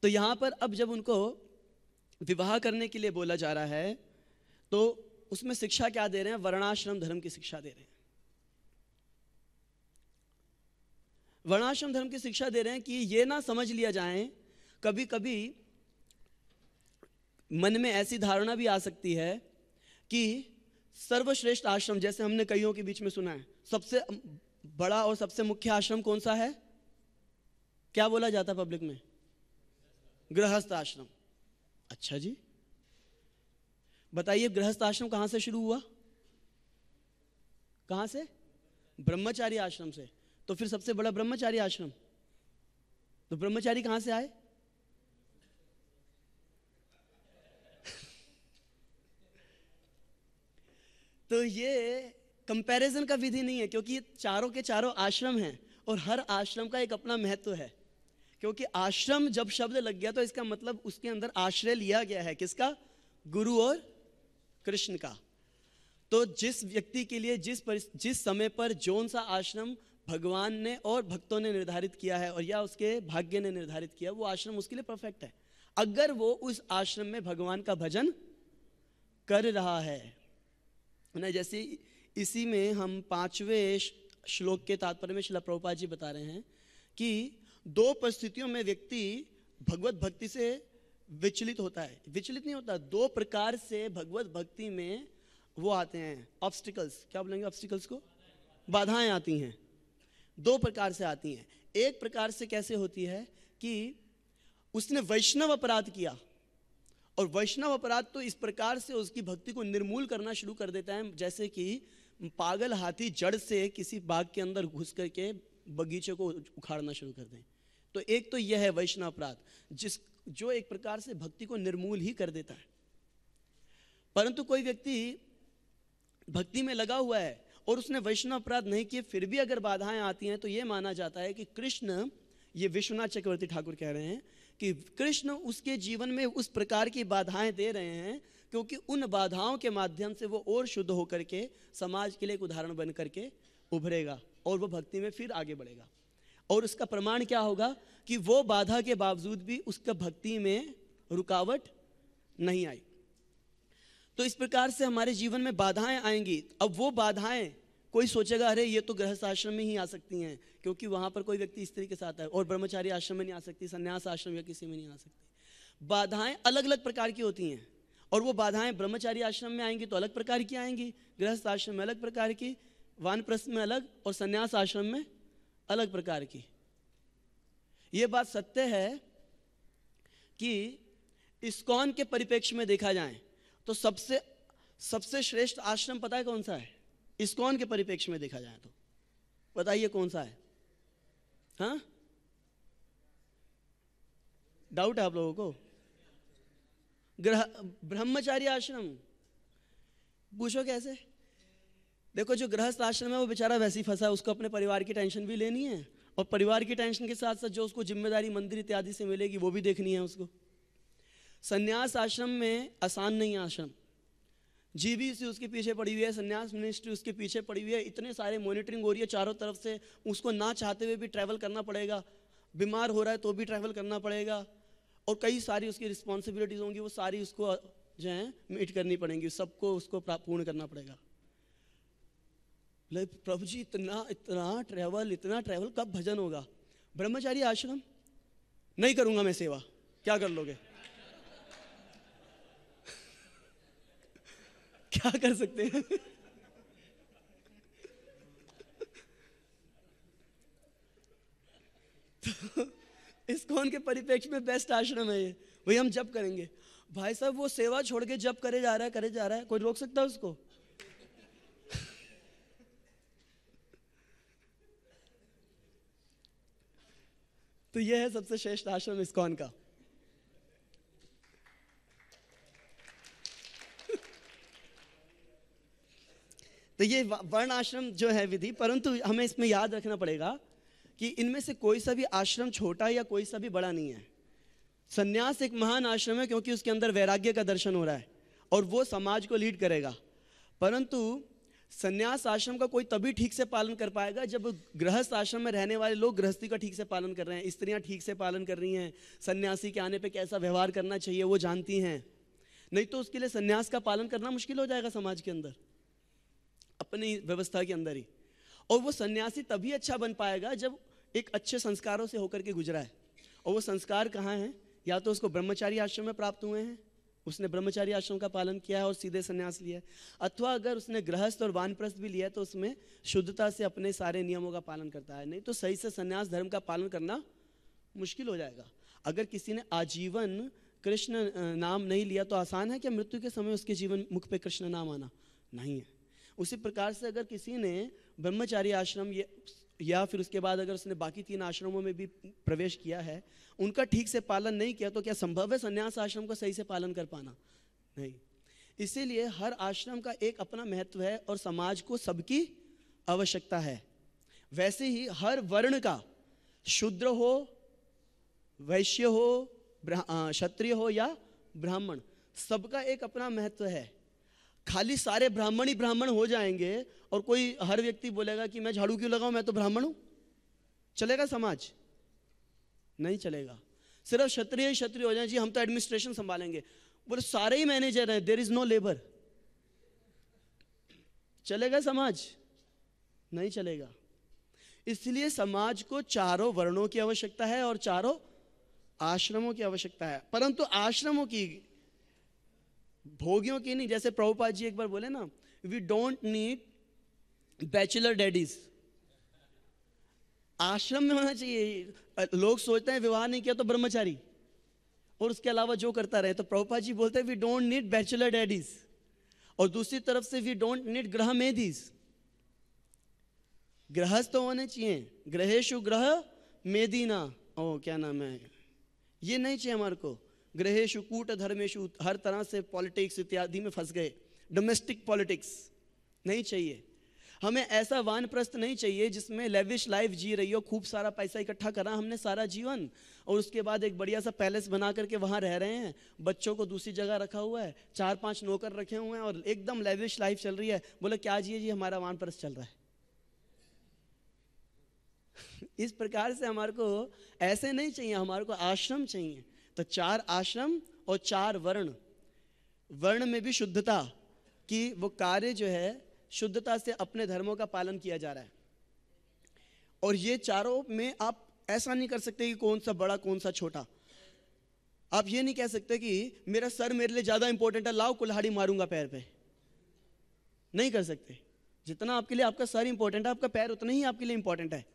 तो यहां पर अब जब उनको विवाह करने के लिए बोला जा रहा है, तो उसमें शिक्षा क्या दे रहे हैं? वर्णाश्रम धर्म की शिक्षा दे रहे हैं। वर्णाश्रम धर्म की शिक्षा दे रहे हैं कि ये ना समझ लिया जाए, कभी कभी मन में ऐसी धारणा भी आ सकती है कि सर्वश्रेष्ठ आश्रम, जैसे हमने कईयों के बीच में सुना है, सबसे बड़ा और सबसे मुख्य आश्रम कौन सा है? क्या बोला जाता है पब्लिक में? गृहस्थ आश्रम। अच्छा जी, बताइए गृहस्थ आश्रम कहां से शुरू हुआ? कहां से? ब्रह्मचारी आश्रम से। तो फिर सबसे बड़ा ब्रह्मचारी आश्रम, तो ब्रह्मचारी कहां से आए? तो ये कंपैरिजन का विधि नहीं है, क्योंकि ये चारों के चारों आश्रम हैं और हर आश्रम का एक अपना महत्व है। क्योंकि आश्रम जब शब्द लग गया तो इसका मतलब उसके अंदर आश्रय लिया गया है, किसका? गुरु और कृष्ण का। तो जिस व्यक्ति के लिए जिस समय पर जौन सा आश्रम भगवान ने और भक्तों ने निर्धारित किया है, और या उसके भाग्य ने निर्धारित किया, वो आश्रम उसके लिए परफेक्ट है, अगर वो उस आश्रम में भगवान का भजन कर रहा है ना। जैसे इसी में हम 5वें श्लोक के तात्पर्य में श्रील प्रभुपाद जी बता रहे हैं कि दो परिस्थितियों में व्यक्ति भगवत भक्ति से विचलित होता है। विचलित नहीं होता, दो प्रकार से भगवत भक्ति में वो आते हैं ऑब्स्टिकल्स। क्या बोलेंगे ऑब्स्टिकल्स को? बाधाएं आती हैं, दो प्रकार से आती हैं। एक प्रकार से कैसे होती है कि उसने वैष्णव अपराध किया, और वैष्णव अपराध तो इस प्रकार से उसकी भक्ति को निर्मूल करना शुरू कर देता है, जैसे कि पागल हाथी जड़ से किसी बाग के अंदर घुस करके बगीचे को उखाड़ना शुरू कर दें। तो एक तो यह है वैष्णव अपराध, जो एक प्रकार से भक्ति को निर्मूल ही कर देता है। परंतु कोई व्यक्ति भक्ति में लगा हुआ है और उसने वैष्णव अपराध नहीं किए, फिर भी अगर बाधाएं आती हैं, तो यह माना जाता है कि कृष्ण, ये विश्वनाथ चक्रवर्ती ठाकुर कह रहे हैं कि कृष्ण उसके जीवन में उस प्रकार की बाधाएं दे रहे हैं, क्योंकि उन बाधाओं के माध्यम से वो और शुद्ध होकर के समाज के लिए एक उदाहरण बन करके उभरेगा और वो भक्ति में फिर आगे बढ़ेगा। और उसका प्रमाण क्या होगा कि वो बाधा के बावजूद भी उसका भक्ति में रुकावट नहीं आई। तो इस प्रकार से हमारे जीवन में बाधाएं आएंगी। अब वो बाधाएं कोई सोचेगा अरे ये तो गृहस्थ आश्रम में ही आ सकती हैं, क्योंकि वहां पर कोई व्यक्ति स्त्री के साथ है, और ब्रह्मचारी आश्रम में नहीं आ सकती, संन्यास आश्रम या किसी में नहीं आ सकती। बाधाएं अलग अलग प्रकार की होती हैं, और वो बाधाएं ब्रह्मचारी आश्रम में आएंगी तो अलग प्रकार की आएंगी, गृहस्थ आश्रम में अलग प्रकार की, वानप्रस्थ में अलग, और संन्यास आश्रम में अलग प्रकार की। ये बात सत्य है कि इस्कॉन के परिप्रेक्ष्य में देखा जाए तो सबसे श्रेष्ठ आश्रम पता है कौन सा है? इस्कॉन के परिप्रेक्ष्य में देखा जाए तो बताइए कौन सा है? हाँ, डाउट है आप लोगों को? ब्रह्मचारी आश्रम। पूछो कैसे? देखो, जो गृहस्थ आश्रम है वो बेचारा वैसे ही फंसा है, उसको अपने परिवार की टेंशन भी लेनी है, और परिवार की टेंशन के साथ साथ जो उसको जिम्मेदारी मंदिर इत्यादि से मिलेगी वो भी देखनी है उसको। संन्यास आश्रम में आसान नहीं है आश्रम, जीबीसी उसके पीछे पड़ी हुई है, संन्यास मिनिस्ट्री उसके पीछे पड़ी हुई है, इतने सारे मॉनिटरिंग हो रही है चारों तरफ से, उसको ना चाहते हुए भी ट्रैवल करना पड़ेगा, बीमार हो रहा है तो भी ट्रैवल करना पड़ेगा, और कई सारी उसकी रिस्पॉन्सिबिलिटीज होंगी, वो सारी उसको जो है मीट करनी पड़ेंगी, सबको उसको पूर्ण करना पड़ेगा। प्रभु जी इतना ट्रैवल कब भजन होगा? ब्रह्मचारी आश्रम नहीं करूंगा मैं सेवा, क्या कर लोगे? क्या कर सकते हैं? तो इस्कॉन के परिप्रेक्ष्य में बेस्ट आश्रम है ये। वही हम जप करेंगे, भाई साहब वो सेवा छोड़ के जप करे जा रहा है, कोई रोक सकता है उसको? तो यह है सबसे श्रेष्ठ आश्रम इस्कॉन का। तो ये वर्ण आश्रम जो है विधि, परंतु हमें इसमें याद रखना पड़ेगा कि इनमें से कोई सा भी आश्रम छोटा या कोई सा भी बड़ा नहीं है। संन्यास एक महान आश्रम है क्योंकि उसके अंदर वैराग्य का दर्शन हो रहा है और वो समाज को लीड करेगा, परंतु संन्यास आश्रम का कोई तभी ठीक से पालन कर पाएगा जब गृहस्थ आश्रम में रहने वाले लोग गृहस्थी का ठीक से पालन कर रहे हैं, स्त्रियां ठीक से पालन कर रही हैं, सन्यासी के आने पे कैसा व्यवहार करना चाहिए वो जानती हैं। नहीं तो उसके लिए सन्यास का पालन करना मुश्किल हो जाएगा समाज के अंदर, अपनी व्यवस्था के अंदर ही। और वो सन्यासी तभी अच्छा बन पाएगा जब एक अच्छे संस्कारों से होकर के गुजरा है। और वो संस्कार कहाँ हैं? या तो उसको ब्रह्मचारी आश्रम में प्राप्त हुए हैं, उसने ब्रह्मचारी आश्रम का पालन किया है और सीधे संन्यास लिया है, अथवा अगर उसने गृहस्थ और वानप्रस्थ भी लिया है तो उसमें शुद्धता से अपने सारे नियमों का पालन करता है। नहीं तो सही से संन्यास धर्म का पालन करना मुश्किल हो जाएगा। अगर किसी ने आजीवन कृष्ण नाम नहीं लिया तो आसान है क्या मृत्यु के समय उसके जीवन मुख पे कृष्ण नाम आना? नहीं है। उसी प्रकार से अगर किसी ने ब्रह्मचारी आश्रम या फिर उसके बाद अगर उसने बाकी 3 आश्रमों में भी प्रवेश किया है, उनका ठीक से पालन नहीं किया, तो क्या संभव है संन्यास आश्रम का सही से पालन कर पाना? नहीं। इसीलिए हर आश्रम का एक अपना महत्व है और समाज को सबकी आवश्यकता है। वैसे ही हर वर्ण का, शूद्र हो, वैश्य हो, क्षत्रिय हो या ब्राह्मण, सबका एक अपना महत्व है। खाली सारे ब्राह्मण ही ब्राह्मण हो जाएंगे और कोई हर व्यक्ति बोलेगा कि मैं झाड़ू क्यों लगाऊं, मैं तो ब्राह्मण हूं, चलेगा समाज? नहीं चलेगा। सिर्फ क्षत्रिय ही क्षत्रिय हो जाए, जी हम तो एडमिनिस्ट्रेशन संभालेंगे, बोले सारे ही मैनेजर हैं, देयर इज नो लेबर, चलेगा समाज? नहीं चलेगा। इसलिए समाज को चारों वर्णों की आवश्यकता है और चारों आश्रमों की आवश्यकता है, परंतु आश्रमों की, भोगियों की नहीं। जैसे प्रभुपाद जी एक बार बोले ना, we don't need bachelor daddies. आश्रम में होना चाहिए। लोग सोचते हैं विवाह नहीं किया तो ब्रह्मचारी और उसके अलावा जो करता रहे, तो प्रभुपाद जी बोलते हैं we don't need bachelor daddies, और दूसरी तरफ से वी डोंट नीड ग्रह मेधीज। गृहस्थ तो होने चाहिए, ग्रहेशु ग्रह मेदीना, ओ क्या नाम है, ये नहीं चाहिए हमारे को। ग्रहेशु कूट धर्मेशु, हर तरह से पॉलिटिक्स इत्यादि में फंस गए, डोमेस्टिक पॉलिटिक्स नहीं चाहिए। हमें ऐसा वानप्रस्थ नहीं चाहिए जिसमें लेविश लाइफ जी रही हो, खूब सारा पैसा इकट्ठा करा हमने सारा जीवन, और उसके बाद एक बढ़िया सा पैलेस बना करके वहाँ रह रहे हैं, बच्चों को दूसरी जगह रखा हुआ है, 4-5 नौकर रखे हुए हैं और एकदम लेविश लाइफ चल रही है। बोले क्या जी? जी हमारा वानप्रस्थ चल रहा है। इस प्रकार से हमारे को ऐसे नहीं चाहिए, हमारे को आश्रम चाहिए। तो 4 आश्रम और 4 वर्ण, वर्ण में भी शुद्धता कि वो कार्य जो है शुद्धता से अपने धर्मों का पालन किया जा रहा है। और ये चारों में आप ऐसा नहीं कर सकते कि कौन सा बड़ा कौन सा छोटा। आप ये नहीं कह सकते कि मेरा सर मेरे लिए ज्यादा इंपॉर्टेंट है, लाओ कुल्हाड़ी मारूंगा पैर पे, नहीं कर सकते। जितना आपके लिए आपका सर इंपॉर्टेंट है, आपका पैर उतना ही आपके लिए इंपॉर्टेंट है।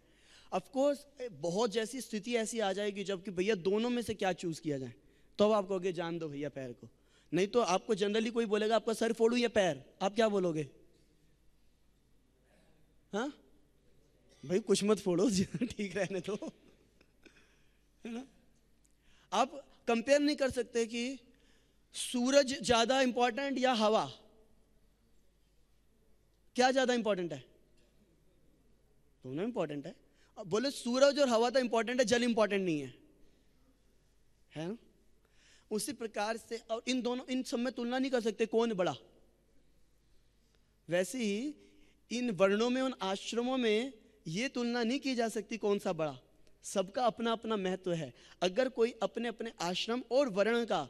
ऑफ कोर्स बहुत जैसी स्थिति ऐसी आ जाएगी जबकि भैया दोनों में से क्या चूज किया जाए, तो आप कहोगे जान दो भैया पैर को। नहीं तो आपको जनरली कोई बोलेगा आपका सर फोड़ू या पैर, आप क्या बोलोगे? हाँ भाई कुछ मत फोड़ो, ठीक रहने दो, है ना। आप कंपेयर नहीं कर सकते कि सूरज ज्यादा इंपॉर्टेंट या हवा, क्या ज्यादा इंपॉर्टेंट है? दोनों इंपॉर्टेंट है। अब बोले सूरज और हवा तो इंपॉर्टेंट है, जल इंपॉर्टेंट नहीं है ना। उसी प्रकार से और इन दोनों, इन सब में तुलना नहीं कर सकते कौन बड़ा। वैसे ही इन वर्णों में, उन आश्रमों में ये तुलना नहीं की जा सकती कौन सा बड़ा। सबका अपना अपना महत्व है। अगर कोई अपने अपने आश्रम और वर्ण का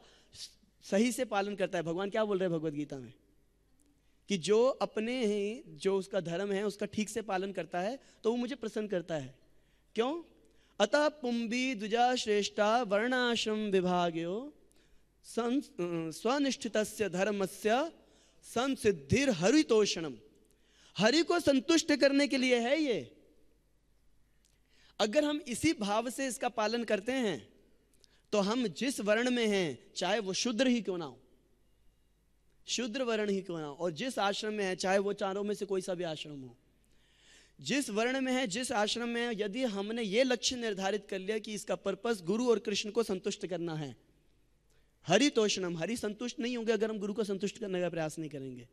सही से पालन करता है, भगवान क्या बोल रहे हैं भगवद गीता में कि जो अपने ही, जो उसका धर्म है उसका ठीक से पालन करता है तो वो मुझे प्रसन्न करता है। क्यों? अतः पुंभी द्विजा श्रेष्ठा वर्णाश्रम विभाग्यो स्वनिष्ठितस्य धर्मस्य संसिद्धिर हरितोषणम। हरि को संतुष्ट करने के लिए है ये। अगर हम इसी भाव से इसका पालन करते हैं तो हम जिस वर्ण में हैं, चाहे वो शूद्र ही क्यों ना हो, शूद्र वर्ण ही क्यों ना हो, और जिस आश्रम में है, चाहे वो चारों में से कोई सा भी आश्रम हो, जिस वर्ण में है, जिस आश्रम में है, यदि हमने ये लक्ष्य निर्धारित कर लिया कि इसका पर्पस गुरु और कृष्ण को संतुष्ट करना है, हरितोषणम, हरि संतुष्ट नहीं होंगे अगर हम गुरु को संतुष्ट करने का प्रयास नहीं करेंगे।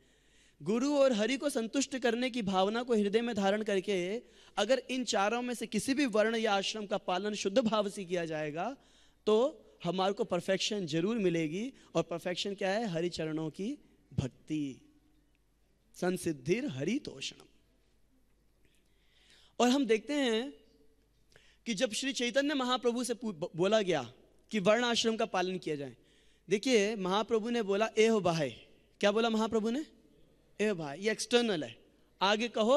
गुरु और हरि को संतुष्ट करने की भावना को हृदय में धारण करके अगर इन चारों में से किसी भी वर्ण या आश्रम का पालन शुद्ध भाव से किया जाएगा तो हमारे को परफेक्शन जरूर मिलेगी। और परफेक्शन क्या है? हरि चरणों की भक्ति, संसिद्धिर हरितोषणम। और हम देखते हैं कि जब श्री चैतन्य महाप्रभु से बोला गया कि वर्ण आश्रम का पालन किया जाए, देखिए महाप्रभु ने बोला एह भाई। क्या बोला महाप्रभु ने? ए भाई। ये एक्सटर्नल है, आगे कहो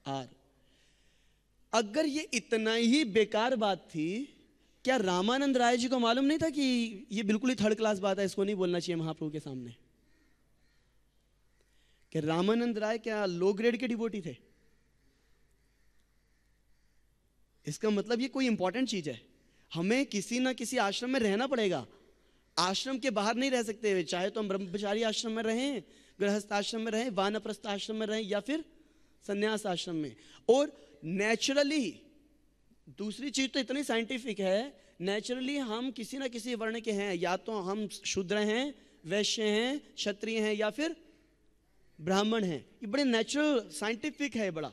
आर। अगर ये इतना ही बेकार बात थी, क्या रामानंद राय जी को मालूम नहीं था कि ये बिल्कुल ही थर्ड क्लास बात है, इसको नहीं बोलना चाहिए महाप्रभु के सामने? कि रामानंद राय क्या लो ग्रेड के डिवोटी थे? इसका मतलब ये कोई इंपॉर्टेंट चीज है। हमें किसी ना किसी आश्रम में रहना पड़ेगा, आश्रम के बाहर नहीं रह सकते। चाहे तो हम ब्रह्मचारी आश्रम में रहें, गृहस्थ आश्रम में रहें, वानप्रस्थ आश्रम में रहें या फिर संन्यास आश्रम में। और नेचुरली, दूसरी चीज तो इतनी साइंटिफिक है, नेचुरली हम किसी ना किसी वर्ण के हैं, या तो हम शूद्र हैं, वैश्य हैं, क्षत्रिय हैं या फिर ब्राह्मण हैं। ये बड़े नेचुरल साइंटिफिक है बड़ा।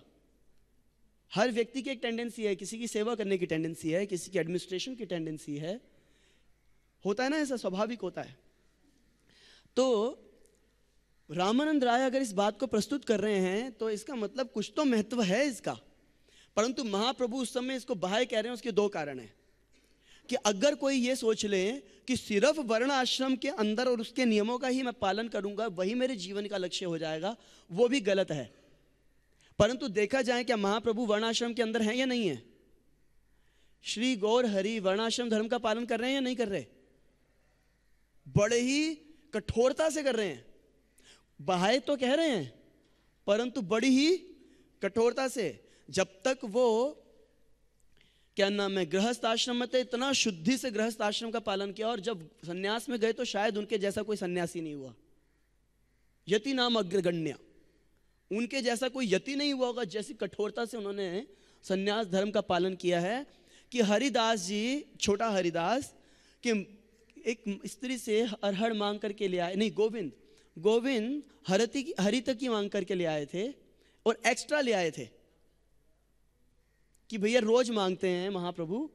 हर व्यक्ति की एक टेंडेंसी है, किसी की सेवा करने की टेंडेंसी है, किसी की एडमिनिस्ट्रेशन की टेंडेंसी है, होता है ना, ऐसा स्वाभाविक होता है। तो रामानंद राय अगर इस बात को प्रस्तुत कर रहे हैं तो इसका मतलब कुछ तो महत्व है इसका। परंतु महाप्रभु उस समय इसको बाह्य कह रहे हैं। उसके 2 कारण हैं कि अगर कोई ये सोच ले कि सिर्फ वर्ण आश्रम के अंदर और उसके नियमों का ही मैं पालन करूंगा, वही मेरे जीवन का लक्ष्य हो जाएगा, वो भी गलत है। परंतु देखा जाए क्या महाप्रभु वर्णाश्रम के अंदर हैं या नहीं है? श्री गौर हरि वर्णाश्रम धर्म का पालन कर रहे हैं या नहीं कर रहे? बड़े ही कठोरता से कर रहे हैं। बाह्य तो कह रहे हैं परंतु बड़ी ही कठोरता से। जब तक वो क्या नाम है गृहस्थ आश्रम में थे, इतना शुद्धि से गृहस्थ आश्रम का पालन किया, और जब सन्यास में गए तो शायद उनके जैसा कोई सन्यासी नहीं हुआ। यति नाम अग्रगण्य, उनके जैसा कोई यति नहीं हुआ होगा, जैसी कठोरता से उन्होंने सन्यास धर्म का पालन किया है। कि हरिदास जी, छोटा हरिदास कि एक स्त्री से अरहर मांग करके ले आए, नहीं गोविंद हरित की मांग करके ले आए थे, और एक्स्ट्रा ले आए थे कि भैया रोज मांगते हैं महाप्रभु,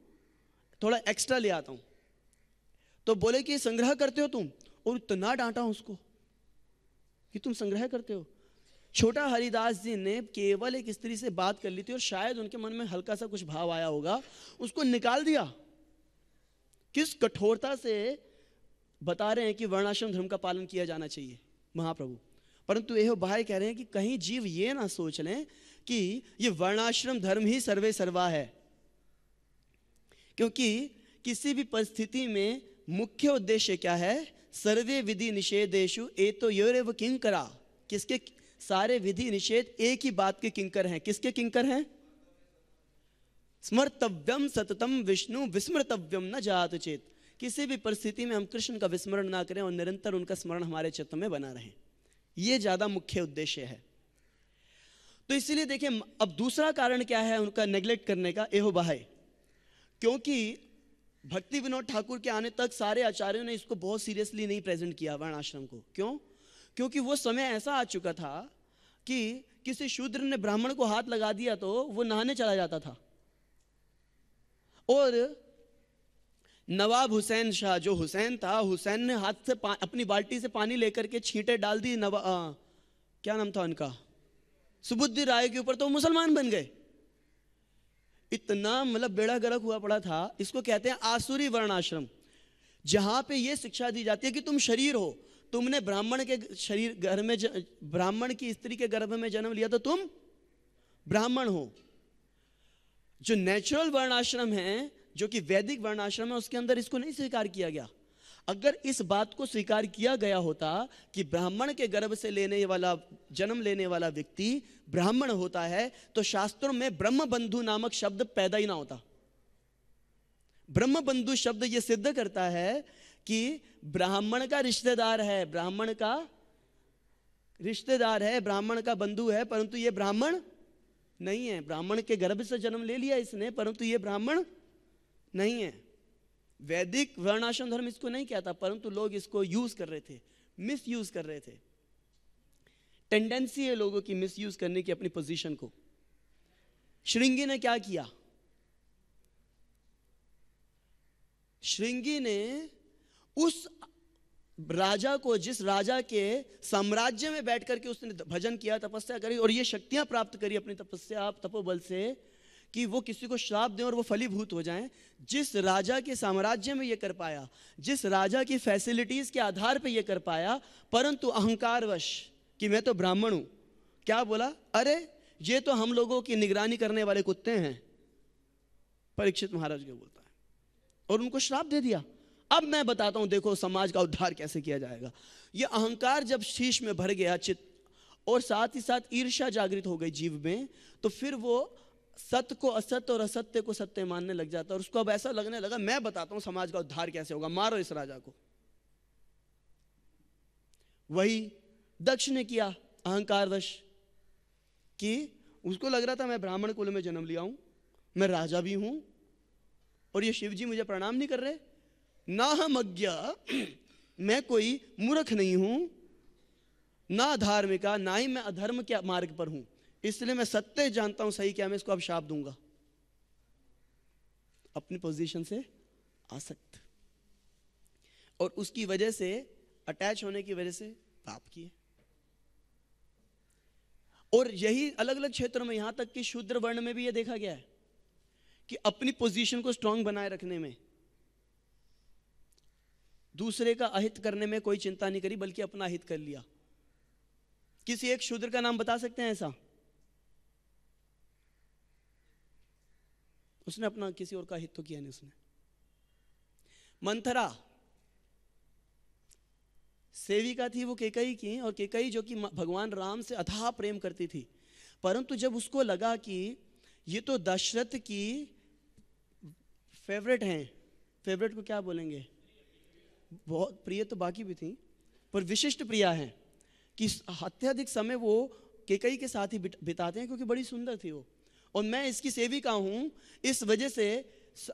थोड़ा एक्स्ट्रा ले आता हूं। तो बोले कि संग्रह करते हो तुम, और इतना डांटा उसको कि तुम संग्रह करते हो। छोटा हरिदास जी ने केवल एक स्त्री से बात कर ली थी और शायद उनके मन में हल्का सा कुछ भाव आया होगा, उसको निकाल दिया। किस कठोरता से बता रहे हैं कि वर्णाश्रम धर्म का पालन किया जाना चाहिए महाप्रभु। परंतु यह भाई कह रहे हैं कि कहीं जीव ये ना सोच लें कि ये वर्णाश्रम धर्म ही सर्वे सर्वा है, क्योंकि किसी भी परिस्थिति में मुख्य उद्देश्य क्या है? सर्वे विधि निषेधेषु एतो योरेव किंकरा। किसके सारे विधि निषेध एक ही बात के किंकर हैं। किसके किंकर हैं? स्मर्तव्यम सततम विष्णु विस्मृतव्यम न जात चेत। किसी भी परिस्थिति में हम कृष्ण का विस्मरण ना करें और निरंतर उनका स्मरण हमारे चित्त में बना रहे, ये ज्यादा मुख्य उद्देश्य है। तो इसीलिए देखिए, अब दूसरा कारण क्या है उनका नेग्लेक्ट करने का? एहो बहाय, क्योंकि भक्ति विनोद ठाकुर के आने तक सारे आचार्यों ने इसको बहुत सीरियसली नहीं प्रेजेंट किया वर्णाश्रम को। क्यों? क्योंकि वो समय ऐसा आ चुका था कि किसी शूद्र ने ब्राह्मण को हाथ लगा दिया तो वो नहाने चला जाता था, और नवाब हुसैन शाह जो हुसैन था, हुसैन ने हाथ से अपनी बाल्टी से पानी लेकर के छींटे डाल दी क्या नाम था उनका, सुबुद्दीन राय के ऊपर, तो वो मुसलमान बन गए। इतना मतलब बेड़ा गर्क हुआ पड़ा था। इसको कहते हैं आसुरी वर्णाश्रम, जहां पे ये शिक्षा दी जाती है कि तुम शरीर हो, तुमने ब्राह्मण के शरीर घर में ब्राह्मण की स्त्री के गर्भ में जन्म लिया तो तुम ब्राह्मण हो। जो नेचुरल वर्णाश्रम है, जो कि वैदिक वर्णाश्रम है, उसके अंदर इसको नहीं स्वीकार किया गया। अगर इस बात को स्वीकार किया गया होता कि ब्राह्मण के गर्भ से जन्म लेने वाला व्यक्ति ब्राह्मण होता है, तो शास्त्रों में ब्रह्म बंधु नामक शब्द पैदा ही ना होता। ब्रह्म बंधु शब्द यह सिद्ध करता है कि ब्राह्मण का रिश्तेदार है, ब्राह्मण का रिश्तेदार है, ब्राह्मण का बंधु है, परंतु यह ब्राह्मण नहीं है। ब्राह्मण के गर्भ से जन्म ले लिया इसने, परंतु यह ब्राह्मण नहीं है। वैदिक वर्णाश्रम धर्म इसको नहीं कहता, परंतु लोग इसको यूज कर रहे थे, मिस यूज कर रहे थे। टेंडेंसी है लोगों की मिस यूज करने की अपनी पोजीशन को। श्रृंगी ने क्या किया? श्रृंगी ने उस राजा को, जिस राजा के साम्राज्य में बैठ करके उसने भजन किया, तपस्या करी और ये शक्तियां प्राप्त करी अपनी तपस्या तपोबल से कि वो किसी को श्राप दें और वो फलीभूत हो जाएं, जिस राजा के साम्राज्य में ये कर पाया, जिस राजा की फैसिलिटीज के आधार पे ये कर पाया, परंतु अहंकारवश कि मैं तो ब्राह्मण हूं, क्या बोला? अरे ये तो हम लोगों की निगरानी करने वाले कुत्ते हैं, परीक्षित महाराज को बोलता है, और उनको श्राप दे दिया। अब मैं बताता हूं, देखो समाज का उद्धार कैसे किया जाएगा। ये अहंकार जब शीश में भर गया चित्त, और साथ ही साथ ईर्ष्या जागृत हो गई जीव में, तो फिर वो सत्य को असत्य और असत्य को सत्य मानने लग जाता है। और उसको अब ऐसा लगने लगा, मैं बताता हूं समाज का उद्धार कैसे होगा, मारो इस राजा को। वही दक्ष ने किया अहंकारवश, कि उसको लग रहा था मैं ब्राह्मण कुल में जन्म लिया हूं, मैं राजा भी हूं, और ये शिव जी मुझे प्रणाम नहीं कर रहे, ना हम अज्ञा, मैं कोई मूर्ख नहीं हूं, ना धार्मिका, ना ही मैं अधर्म के मार्ग पर हूं, इसलिए मैं सत्य जानता हूं सही क्या, मैं इसको अब शाप दूंगा। अपनी पोजीशन से आसक्त, और उसकी वजह से, अटैच होने की वजह से पाप किए। और यही अलग अलग क्षेत्रों में, यहां तक कि शूद्र वर्ण में भी यह देखा गया है कि अपनी पोजीशन को स्ट्रांग बनाए रखने में, दूसरे का अहित करने में कोई चिंता नहीं करी, बल्कि अपना अहित कर लिया। किसी एक शूद्र का नाम बता सकते हैं ऐसा? उसने अपना किसी और का हित तो किया नहीं उसने। मंथरा सेविका थी वो केकई की, और केकई जो कि भगवान राम से अथाह प्रेम करती थी, परंतु जब उसको लगा कि ये तो दशरथ की फेवरेट हैं, फेवरेट को क्या बोलेंगे, बहुत प्रिय तो बाकी भी थी, पर विशिष्ट प्रिया है, कि अत्यधिक समय वो केकई के साथ ही बिताते हैं क्योंकि बड़ी सुंदर थी वो, और मैं इसकी सेविका हूं, इस वजह से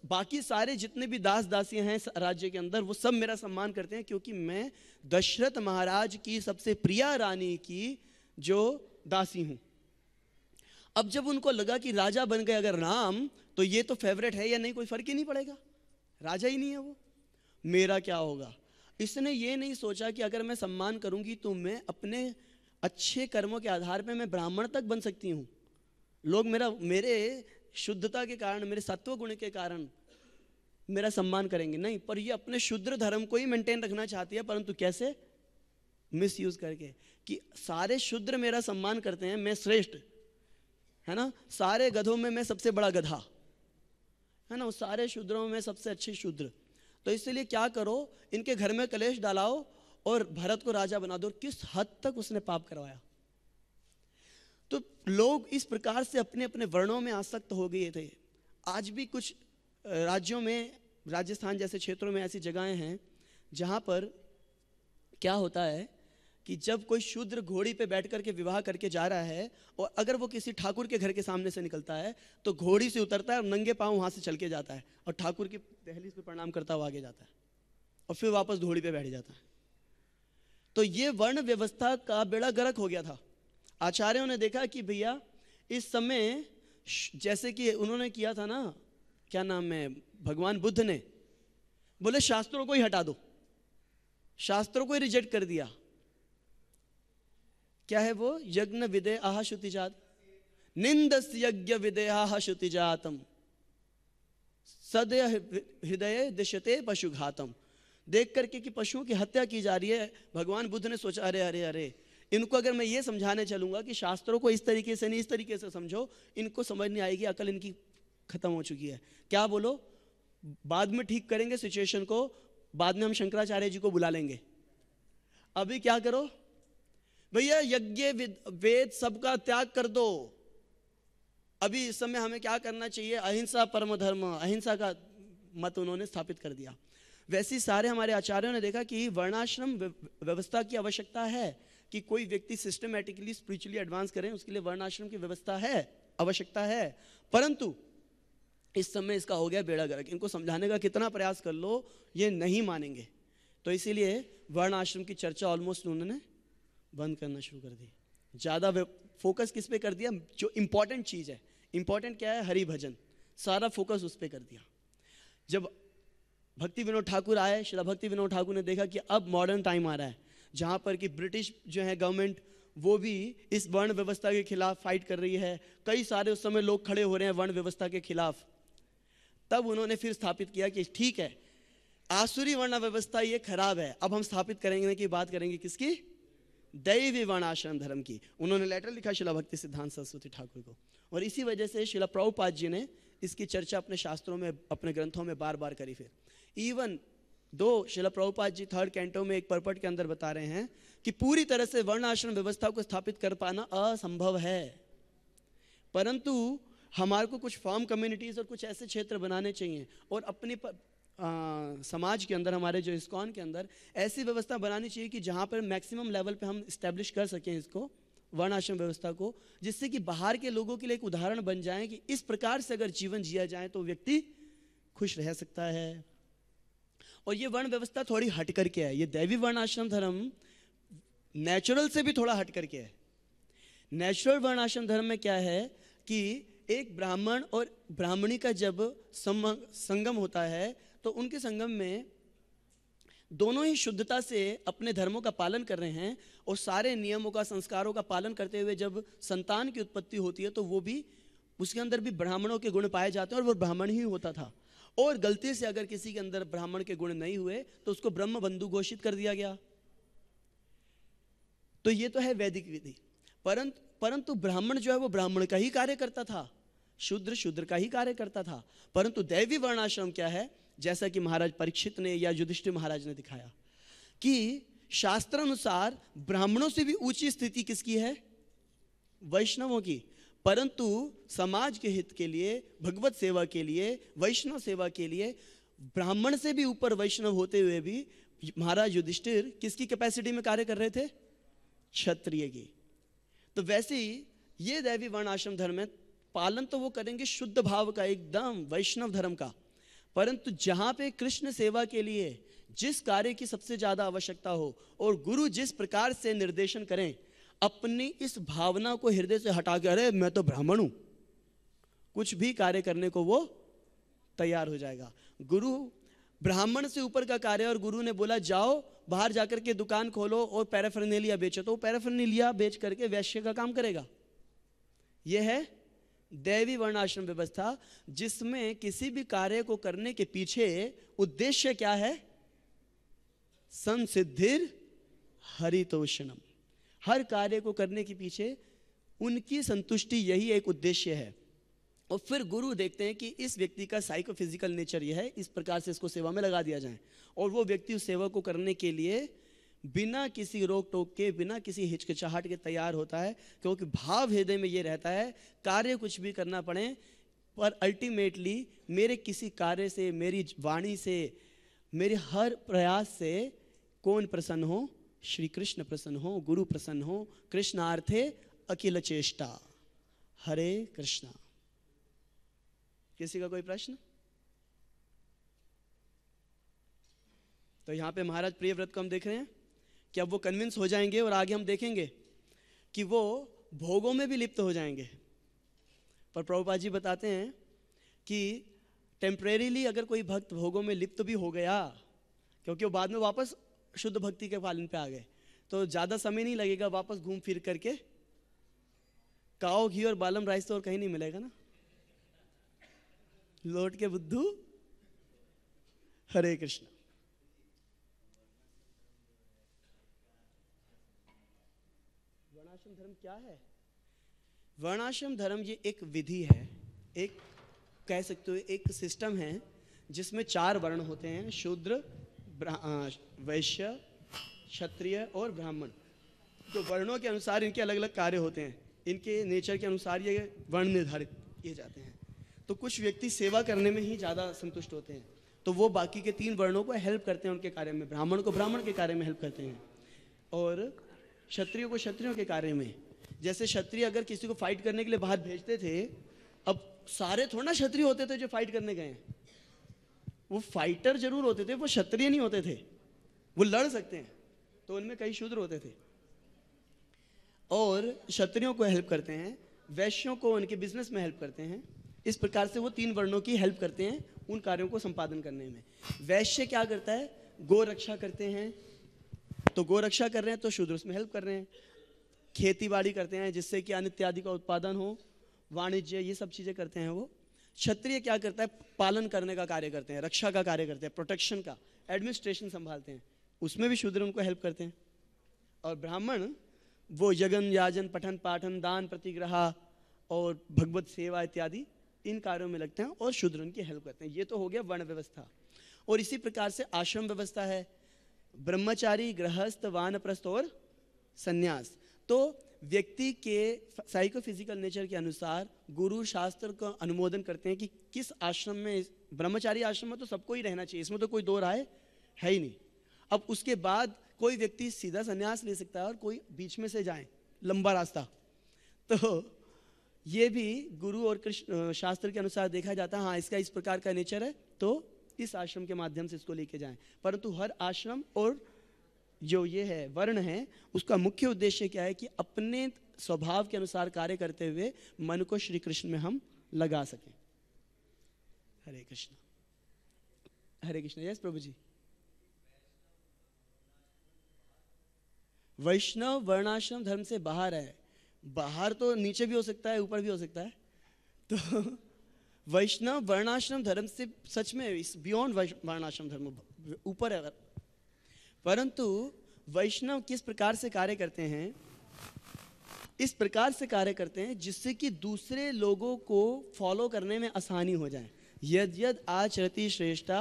बाकी सारे जितने भी दास दासियां हैं राज्य के अंदर, वो सब मेरा सम्मान करते हैं, क्योंकि मैं दशरथ महाराज की सबसे प्रिया रानी की जो दासी हूं। अब जब उनको लगा कि राजा बन गए अगर राम, तो ये तो फेवरेट है या नहीं, कोई फर्क ही नहीं पड़ेगा, राजा ही नहीं है वो, मेरा क्या होगा। इसने ये नहीं सोचा कि अगर मैं सम्मान करूंगी तो मैं अपने अच्छे कर्मों के आधार पे मैं ब्राह्मण तक बन सकती हूँ, लोग मेरे शुद्धता के कारण, मेरे सत्व गुण के कारण मेरा सम्मान करेंगे। नहीं, पर ये अपने शूद्र धर्म को ही मेंटेन रखना चाहती है, परंतु कैसे, मिसयूज करके, कि सारे शूद्र मेरा सम्मान करते हैं, मैं श्रेष्ठ, है ना, सारे गधों में मैं सबसे बड़ा गधा, है ना, सारे शूद्रों में सबसे अच्छे शूद्र। तो इसलिए क्या करो, इनके घर में कलेश डालाओ और भरत को राजा बना दो। किस हद तक उसने पाप करवाया। तो लोग इस प्रकार से अपने अपने वर्णों में आसक्त हो गए थे। आज भी कुछ राज्यों में, राजस्थान जैसे क्षेत्रों में ऐसी जगहें हैं जहाँ पर क्या होता है कि जब कोई शूद्र घोड़ी पे बैठ करके विवाह करके जा रहा है और अगर वो किसी ठाकुर के घर के सामने से निकलता है तो घोड़ी से उतरता है और नंगे पांव वहाँ से चल के जाता है और ठाकुर की दहलीज पे प्रणाम करता हुआ आगे जाता है और फिर वापस घोड़ी पे बैठ जाता है। तो ये वर्ण व्यवस्था का बेड़ा गर्क हो गया था। आचार्यों ने देखा कि भैया इस समय, जैसे कि उन्होंने किया था ना, क्या नाम है, भगवान बुद्ध ने बोले शास्त्रों को ही हटा दो, शास्त्रों को ही रिजेक्ट कर दिया। क्या है वो, यज्ञ विदेहा श्रुतिजात, निंदस यज्ञ विदेहा श्रुतिजातम, सदय हृदय दिशते पशुघातम। देख करके कि पशुओं की हत्या की जा रही है, भगवान बुद्ध ने सोचा अरे अरे अरे, इनको अगर मैं ये समझाने चलूंगा कि शास्त्रों को इस तरीके से नहीं, इस तरीके से समझो, इनको समझ नहीं आएगी, अकल इनकी खत्म हो चुकी है। क्या बोलो, बाद में ठीक करेंगे सिचुएशन को, बाद में हम शंकराचार्य जी को बुला लेंगे, अभी क्या करो भैया, यज्ञ वेद सबका त्याग कर दो। अभी इस समय हमें क्या करना चाहिए, अहिंसा परम धर्म, अहिंसा का मत उन्होंने स्थापित कर दिया। वैसे सारे हमारे आचार्यों ने देखा कि वर्णाश्रम व्यवस्था की आवश्यकता है, कि कोई व्यक्ति सिस्टमैटिकली स्पिरिचुअली एडवांस करें, उसके लिए वर्णाश्रम की व्यवस्था है, आवश्यकता है। परंतु इस समय इसका हो गया बेड़ा गर्क, इनको समझाने का कितना प्रयास कर लो ये नहीं मानेंगे। तो इसीलिए वर्ण आश्रम की चर्चा ऑलमोस्ट उन्होंने बंद करना शुरू कर दी। ज़्यादा फोकस किस पे कर दिया, जो इंपॉर्टेंट चीज़ है, इंपॉर्टेंट क्या है, हरि भजन, सारा फोकस उस पर कर दिया। जब भक्ति विनोद ठाकुर आए, श्री भक्ति विनोद ठाकुर ने देखा कि अब मॉडर्न टाइम आ रहा है जहाँ पर कि ब्रिटिश जो है गवर्नमेंट, वो भी इस वर्ण व्यवस्था के खिलाफ फाइट कर रही है, कई सारे उस समय लोग खड़े हो रहे हैं वर्ण व्यवस्था के खिलाफ। तब उन्होंने फिर स्थापित किया कि ठीक है, आसुरी वर्ण व्यवस्था ये खराब है, अब हम स्थापित करेंगे कि बात करेंगे किसकी, दैवी वर्णाश्रम धर्म की। उन्होंने लेटर लिखा शिला भक्ति सिद्धांत सरस्वती ठाकुर को, और इसी वजह से शिला प्रभुपाद जी ने इसकी चर्चा अपने शास्त्रों में, अपने ग्रंथों में बार बार करी। फिर इवन दो शिला प्रभुपाद जी 3rd कैंटो में एक परपट के अंदर बता रहे हैं कि पूरी तरह से वर्णाश्रम व्यवस्था को स्थापित कर पाना असंभव है, परंतु हमारे को कुछ फॉर्म कम्युनिटीज़ और कुछ ऐसे क्षेत्र बनाने चाहिए, और अपने समाज के अंदर, हमारे जो इस्कॉन के अंदर ऐसी व्यवस्था बनानी चाहिए कि जहाँ पर मैक्सिमम लेवल पे हम इस्टेब्लिश कर सकें इसको, वर्णाश्रम व्यवस्था को, जिससे कि बाहर के लोगों के लिए एक उदाहरण बन जाए कि इस प्रकार से अगर जीवन जिया जाए तो व्यक्ति खुश रह सकता है। और ये वर्ण व्यवस्था थोड़ी हट करके है, ये दैवी वर्णाश्रम धर्म नेचुरल से भी थोड़ा हट करके है। नेचुरल वर्णाश्रम धर्म में क्या है कि एक ब्राह्मण और ब्राह्मणी का जब संगम होता है तो उनके संगम में दोनों ही शुद्धता से अपने धर्मों का पालन कर रहे हैं, और सारे नियमों का, संस्कारों का पालन करते हुए जब संतान की उत्पत्ति होती है तो वो भी, उसके अंदर भी ब्राह्मणों के गुण पाए जाते हैं, और वो ब्राह्मण ही होता था। और गलती से अगर किसी के अंदर ब्राह्मण के गुण नहीं हुए तो उसको ब्रह्म बंधु घोषित कर दिया गया। तो ये तो है वैदिक विधि, परंतु ब्राह्मण जो है वो ब्राह्मण का ही कार्य करता था, शूद्र शूद्र का ही कार्य करता था। परंतु दैवी वर्णाश्रम क्या है, जैसा कि महाराज परीक्षित ने या युधिष्ठिर महाराज ने दिखाया कि शास्त्र अनुसार ब्राह्मणों से भी ऊंची स्थिति किसकी है, वैष्णवों की। परंतु समाज के हित के लिए, भगवत सेवा के लिए, वैष्णव सेवा के लिए, ब्राह्मण से भी ऊपर वैष्णव होते हुए भी महाराज युधिष्ठिर किसकी कैपेसिटी में कार्य कर रहे थे, क्षत्रिय की। तो वैसे ही ये दैवी वर्णाश्रम धर्म में पालन तो वो करेंगे शुद्ध भाव का, एकदम वैष्णव धर्म का, परंतु जहां पे कृष्ण सेवा के लिए जिस कार्य की सबसे ज्यादा आवश्यकता हो और गुरु जिस प्रकार से निर्देशन करें, अपनी इस भावना को हृदय से हटा के, अरे मैं तो ब्राह्मण हूं, कुछ भी कार्य करने को वो तैयार हो जाएगा। गुरु ब्राह्मण से ऊपर का कार्य, और गुरु ने बोला जाओ बाहर जाकर के दुकान खोलो और पैराफर्नेलिया बेचो, तो पैराफर्नेलिया बेच करके वैश्य का काम करेगा। यह है दैवी वर्णाश्रम व्यवस्था, जिसमें किसी भी कार्य को करने के पीछे उद्देश्य क्या है? संसिद्धिर हरितोषणम। हर कार्य को करने के पीछे उनकी संतुष्टि, यही एक उद्देश्य है। और फिर गुरु देखते हैं कि इस व्यक्ति का साइकोफिजिकल नेचर यह है, इस प्रकार से इसको सेवा में लगा दिया जाए। और वो व्यक्ति उस सेवा को करने के लिए बिना किसी रोक टोक के, बिना किसी हिचकिचाहट के तैयार होता है, क्योंकि भाव हृदय में ये रहता है कार्य कुछ भी करना पड़े, पर अल्टीमेटली मेरे किसी कार्य से, मेरी वाणी से, मेरे हर प्रयास से कौन प्रसन्न हो? श्री कृष्ण प्रसन्न हो, गुरु प्रसन्न हो। कृष्णार्थे अखिल चेष्टा। हरे कृष्णा। किसी का कोई प्रश्न? तो यहां पे महाराज प्रियव्रत को हम देख रहे हैं कि अब वो कन्विंस हो जाएंगे, और आगे हम देखेंगे कि वो भोगों में भी लिप्त हो जाएंगे। पर प्रभुपाद जी बताते हैं कि टेम्परेरीली अगर कोई भक्त भोगों में लिप्त भी हो गया, क्योंकि वो बाद में वापस शुद्ध भक्ति के पालन पे आ गए, तो ज्यादा समय नहीं लगेगा, वापस घूम फिर करके काओ घी और बालम राइस तो और कहीं नहीं मिलेगा ना, लौट के बुद्धू। हरे कृष्ण। वर्णाश्रम धर्म क्या है? वर्णाश्रम धर्म ये एक विधि है, एक कह सकते हो एक सिस्टम है, जिसमें 4 वर्ण होते हैं, शूद्र, वैश्य, क्षत्रिय और ब्राह्मण। तो वर्णों के अनुसार इनके अलग अलग कार्य होते हैं, इनके नेचर के अनुसार ये वर्ण निर्धारित किए जाते हैं। तो कुछ व्यक्ति सेवा करने में ही ज़्यादा संतुष्ट होते हैं, तो वो बाकी के 3 वर्णों को हेल्प करते हैं उनके कार्य में। ब्राह्मण को ब्राह्मण के कार्य में हेल्प करते हैं, और क्षत्रियों को क्षत्रियों के कार्य में। जैसे क्षत्रिय अगर किसी को फाइट करने के लिए बाहर भेजते थे, अब सारे थोड़ा ना क्षत्रिय होते थे जो फाइट करने गए हैं, वो फाइटर जरूर होते थे, वो क्षत्रिय नहीं होते थे। वो लड़ सकते हैं, तो उनमें कई शूद्र होते थे। और क्षत्रियों को हेल्प करते हैं, वैश्यों को उनके बिजनेस में हेल्प करते हैं। इस प्रकार से वो 3 वर्णों की हेल्प करते हैं उन कार्यों को संपादन करने में। वैश्य क्या करता है? गो रक्षा करते हैं, तो गो रक्षा कर रहे हैं तो शूद्र उसमें हेल्प कर रहे हैं। खेती बाड़ी करते हैं जिससे कि अन्न इत्यादि का उत्पादन हो, वाणिज्य, ये सब चीजें करते हैं वो। क्षत्रिय क्या करता है? पालन करने का कार्य करते हैं, रक्षा का कार्य करते हैं, प्रोटेक्शन का, एडमिनिस्ट्रेशन संभालते हैं, उसमें भी शूद्र उनको हेल्प करते हैं। और ब्राह्मण वो यज्ञ याजन, पठन पाठन, दान प्रतिग्रह और भगवत सेवा इत्यादि इन कार्यों में लगते हैं, और शूद्र उनकी हेल्प करते हैं। ये तो हो गया वर्ण व्यवस्था। और इसी प्रकार से आश्रम व्यवस्था है, ब्रह्मचारी, गृहस्थ, वानप्रस्थ और सन्यास। तो व्यक्ति के साइकोफिजिकल नेचर के अनुसार गुरु शास्त्र का अनुमोदन करते हैं कि किस आश्रम में। ब्रह्मचारी आश्रम में तो सबको ही रहना चाहिए, इसमें तो कोई दो राय है ही नहीं। अब उसके बाद कोई व्यक्ति सीधा सन्यास ले सकता है और कोई बीच में से जाए, लंबा रास्ता। तो ये भी गुरु और कृष्ण शास्त्र के अनुसार देखा जाता है, हाँ इसका इस प्रकार का नेचर है, तो इस आश्रम के माध्यम से इसको लेके जाएं। परंतु हर आश्रम और जो ये है वर्ण है, उसका मुख्य उद्देश्य क्या है कि अपने स्वभाव के अनुसार कार्य करते हुए मन को श्री कृष्ण में हम लगा सकें। हरे कृष्ण। हरे कृष्ण। यस प्रभु जी। वैष्णव वर्णाश्रम धर्म से बाहर है। बाहर तो नीचे भी हो सकता है, ऊपर भी हो सकता है। तो वैष्णव वर्णाश्रम धर्म से सच में इस बियॉन्ड वर्णाश्रम धर्म, ऊपर है। परंतु वैष्णव किस प्रकार से कार्य करते हैं? इस प्रकार से कार्य करते हैं जिससे कि दूसरे लोगों को फॉलो करने में आसानी हो जाए। यद यद आचरति श्रेष्ठा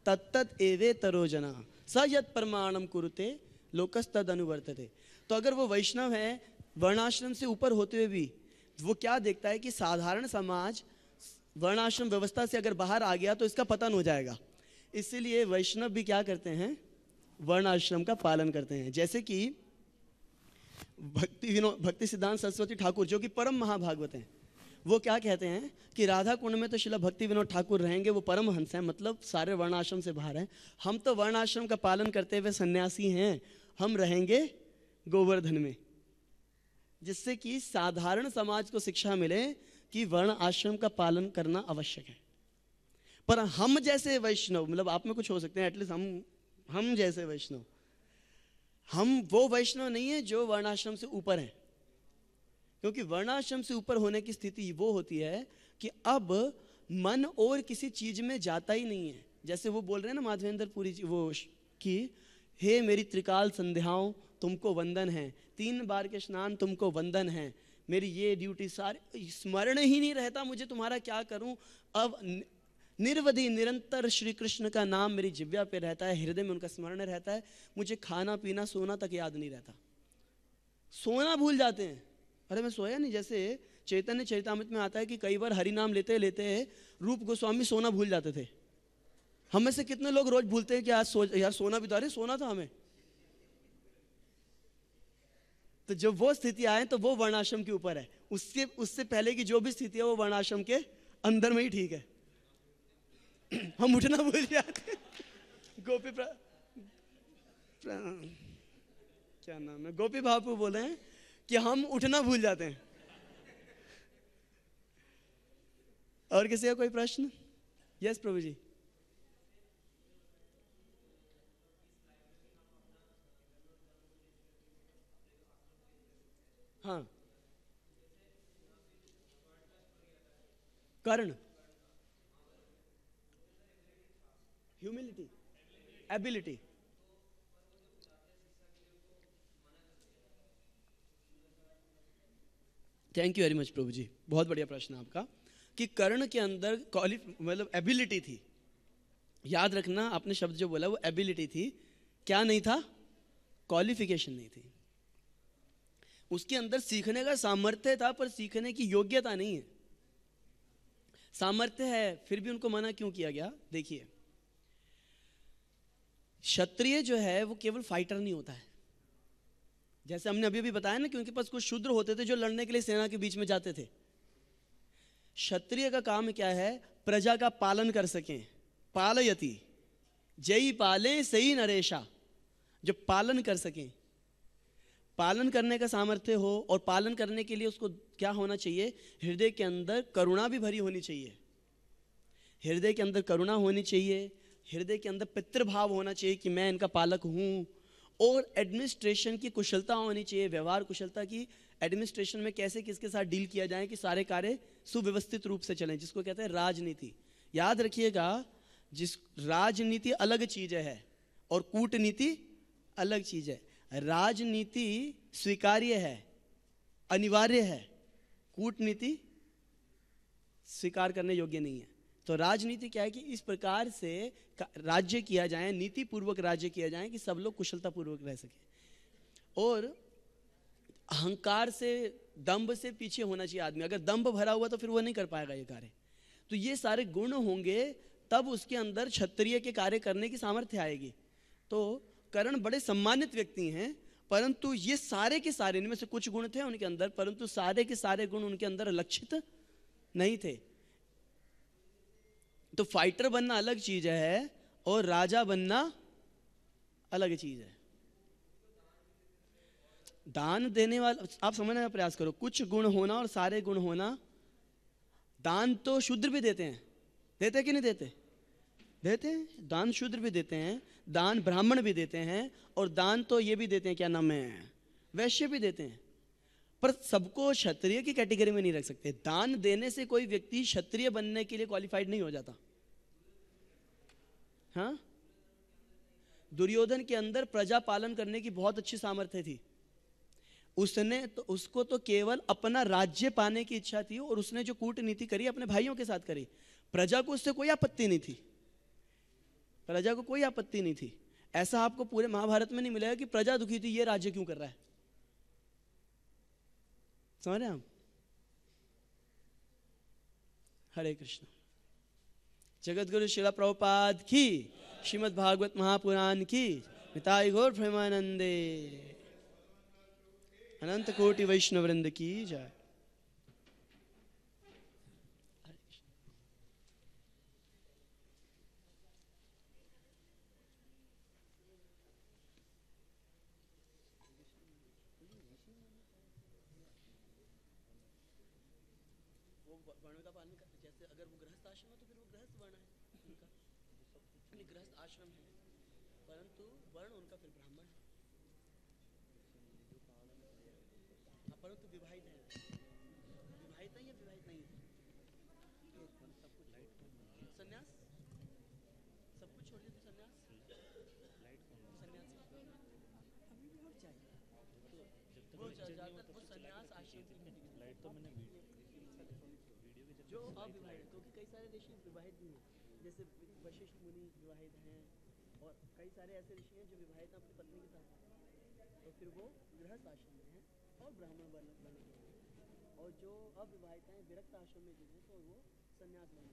तत्तत एवेतरो जना स यद प्रमाणम कुरुते लोकस्तद अनुवर्तते। तो अगर वो वैष्णव है, वर्णाश्रम से ऊपर होते हुए भी वो क्या देखता है कि साधारण समाज वर्णाश्रम व्यवस्था से अगर बाहर आ गया तो इसका पतन हो जाएगा। इसीलिए वैष्णव भी क्या करते हैं? वर्णाश्रम का पालन करते हैं। जैसे कि भक्ति सिद्धांत सरस्वती ठाकुर जो कि परम महाभागवत हैं, वो क्या कहते हैं कि राधा कुंड में तो शिला भक्ति विनोद ठाकुर रहेंगे, वो परम हंस हैं, मतलब सारे वर्णाश्रम से बाहर हैं। हम तो वर्णाश्रम का पालन करते हुए सन्यासी हैं, हम रहेंगे गोवर्धन में। जिससे कि साधारण समाज को शिक्षा मिले कि वर्ण आश्रम का पालन करना आवश्यक है। पर हम जैसे वैष्णव, मतलब आप में कुछ हो सकते हैं, एटलीस्ट हम जैसे वैष्णव, हम वो वैष्णव नहीं है जो वर्णाश्रम से ऊपर हैं। क्योंकि वर्णाश्रम से ऊपर होने की स्थिति वो होती है कि अब मन और किसी चीज में जाता ही नहीं है। जैसे वो बोल रहे हैं ना माधवेंद्र पुरी जी, वो कि हे मेरी त्रिकाल संध्याओं तुमको वंदन है, 3 बार के स्नान तुमको वंदन है, मेरी ये ड्यूटी सारी, स्मरण ही नहीं रहता मुझे तुम्हारा, क्या करूं। अब निर्वधि निरंतर श्री कृष्ण का नाम मेरी जिह्वा पे रहता है, हृदय में उनका स्मरण रहता है, मुझे खाना पीना सोना तक याद नहीं रहता। सोना भूल जाते हैं, अरे मैं सोया नहीं। जैसे चैतन्य चरितामृत में आता है कि कई बार हरि नाम लेते लेते रूप गोस्वामी सोना भूल जाते थे। हम में से कितने लोग रोज भूलते हैं कि आज यार सोना भी था, अरे सोना था हमें। तो जब वो स्थिति आए तो वो वर्णाश्रम के ऊपर है, उससे पहले की जो भी स्थिति है वो वर्णाश्रम के अंदर में ही ठीक है। हम उठना भूल जाते। गोपी क्या नाम है, गोपी बापू बोले हैं कि हम उठना भूल जाते हैं। और किसी का कोई प्रश्न? यस प्रभु जी। हाँ, Karna, humility, ability. Thank you very much Prabhu ji, बहुत बढ़िया प्रश्न आपका। कि कर्ण के अंदर मतलब एबिलिटी थी। याद रखना, आपने शब्द जो बोला वो एबिलिटी थी, क्या नहीं था? क्वालिफिकेशन नहीं थी। उसके अंदर सीखने का सामर्थ्य था पर सीखने की योग्यता नहीं है। सामर्थ्य है फिर भी उनको मना क्यों किया गया? देखिए, क्षत्रिय जो है वो केवल फाइटर नहीं होता है। जैसे हमने अभी भी बताया ना कि उनके पास कुछ शूद्र होते थे जो लड़ने के लिए सेना के बीच में जाते थे। क्षत्रिय का काम क्या है? प्रजा का पालन कर सकें। पालयति जय पाले सही नरेशा, जो पालन कर सकें, पालन करने का सामर्थ्य हो। और पालन करने के लिए उसको क्या होना चाहिए? हृदय के अंदर करुणा भी भरी होनी चाहिए। हृदय के अंदर करुणा होनी चाहिए, हृदय के अंदर पितृभाव होना चाहिए कि मैं इनका पालक हूं। और एडमिनिस्ट्रेशन की कुशलता होनी चाहिए, व्यवहार कुशलता की। एडमिनिस्ट्रेशन में कैसे किसके साथ डील किया जाए कि सारे कार्य सुव्यवस्थित रूप से चलें, जिसको कहते हैं राजनीति। याद रखिएगा, जिस राजनीति अलग चीज है और कूटनीति अलग चीज है। राजनीति स्वीकार्य है, अनिवार्य है, कूटनीति स्वीकार करने योग्य नहीं है। तो राजनीति क्या है कि इस प्रकार से राज्य किया जाए, नीति पूर्वक राज्य किया जाए कि सब लोग कुशलता पूर्वक रह सके। और अहंकार से, दंभ से पीछे होना चाहिए आदमी। अगर दंभ भरा हुआ तो फिर वो नहीं कर पाएगा ये कार्य। तो ये सारे गुण होंगे तब उसके अंदर क्षत्रिय के कार्य करने की सामर्थ्य आएगी। तो कर्ण बड़े सम्मानित व्यक्ति हैं, परंतु ये सारे के सारे, इनमें से कुछ गुण थे उनके अंदर, परंतु सारे के सारे गुण उनके अंदर लक्षित नहीं थे। तो फाइटर बनना अलग चीज है और राजा बनना अलग चीज है। दान देने वाला, आप समझने का प्रयास करो, कुछ गुण होना और सारे गुण होना। दान तो शूद्र भी देते हैं, देते कि नहीं देते? देते हैं। दान शूद्र भी देते हैं, दान ब्राह्मण भी देते हैं, और दान तो ये भी देते हैं, क्या नाम है, वैश्य भी देते हैं। पर सबको क्षत्रिय की कैटेगरी में नहीं रख सकते। दान देने से कोई व्यक्ति क्षत्रिय बनने के लिए क्वालिफाइड नहीं हो जाता। हाँ, दुर्योधन के अंदर प्रजा पालन करने की बहुत अच्छी सामर्थ्य थी। उसने तो, उसको तो केवल अपना राज्य पाने की इच्छा थी, और उसने जो कूटनीति करी अपने भाइयों के साथ करी। प्रजा को उससे कोई आपत्ति नहीं थी, प्रजा को कोई आपत्ति नहीं थी। ऐसा आपको पूरे महाभारत में नहीं मिलेगा कि प्रजा दुखी थी, ये राज्य क्यों कर रहा है। समझ रहे हैं हम? हरे कृष्ण। जगत गुरु श्रील प्रभुपाद की, श्रीमद् भागवत महापुराण की, निताई गौर प्रेमानंदे, अनंत कोटि वैष्णव वृंद की जय। वो वर्णों का पालन करते, जैसे अगर वो गृहस्थ आश्रम है तो फिर वो गृहस्थ वर्ण है उनका, यानी गृहस्थ आश्रम है, परंतु वर्ण उनका फिर ब्राह्मण है। हाँ, परंतु विवाहित है, विवाहित है या विवाहित नहीं है, संन्यास सब कुछ छोड़ दिया तो संन्यास, संन्यासी अभी भी और चाहिए तो वो ज्यादातर वो संन्यास आश्रम की लाइट तो मैंने वीडियो जो अविवाहित, क्योंकि कई सारे ऋषि विवाहित भी हैं, जैसे वशिष्ठ मुनि विवाहित हैं और कई सारे ऐसे ऋषि हैं जो विवाहित हैं अपनी पत्नी के साथ, तो फिर वो गृहस्थ आश्रम में हैं और ब्राह्मण वर्ण बने हैं, और जो अविवाहित हैं विरक्त आश्रम में जो हैं तो वो संन्यास वर्ण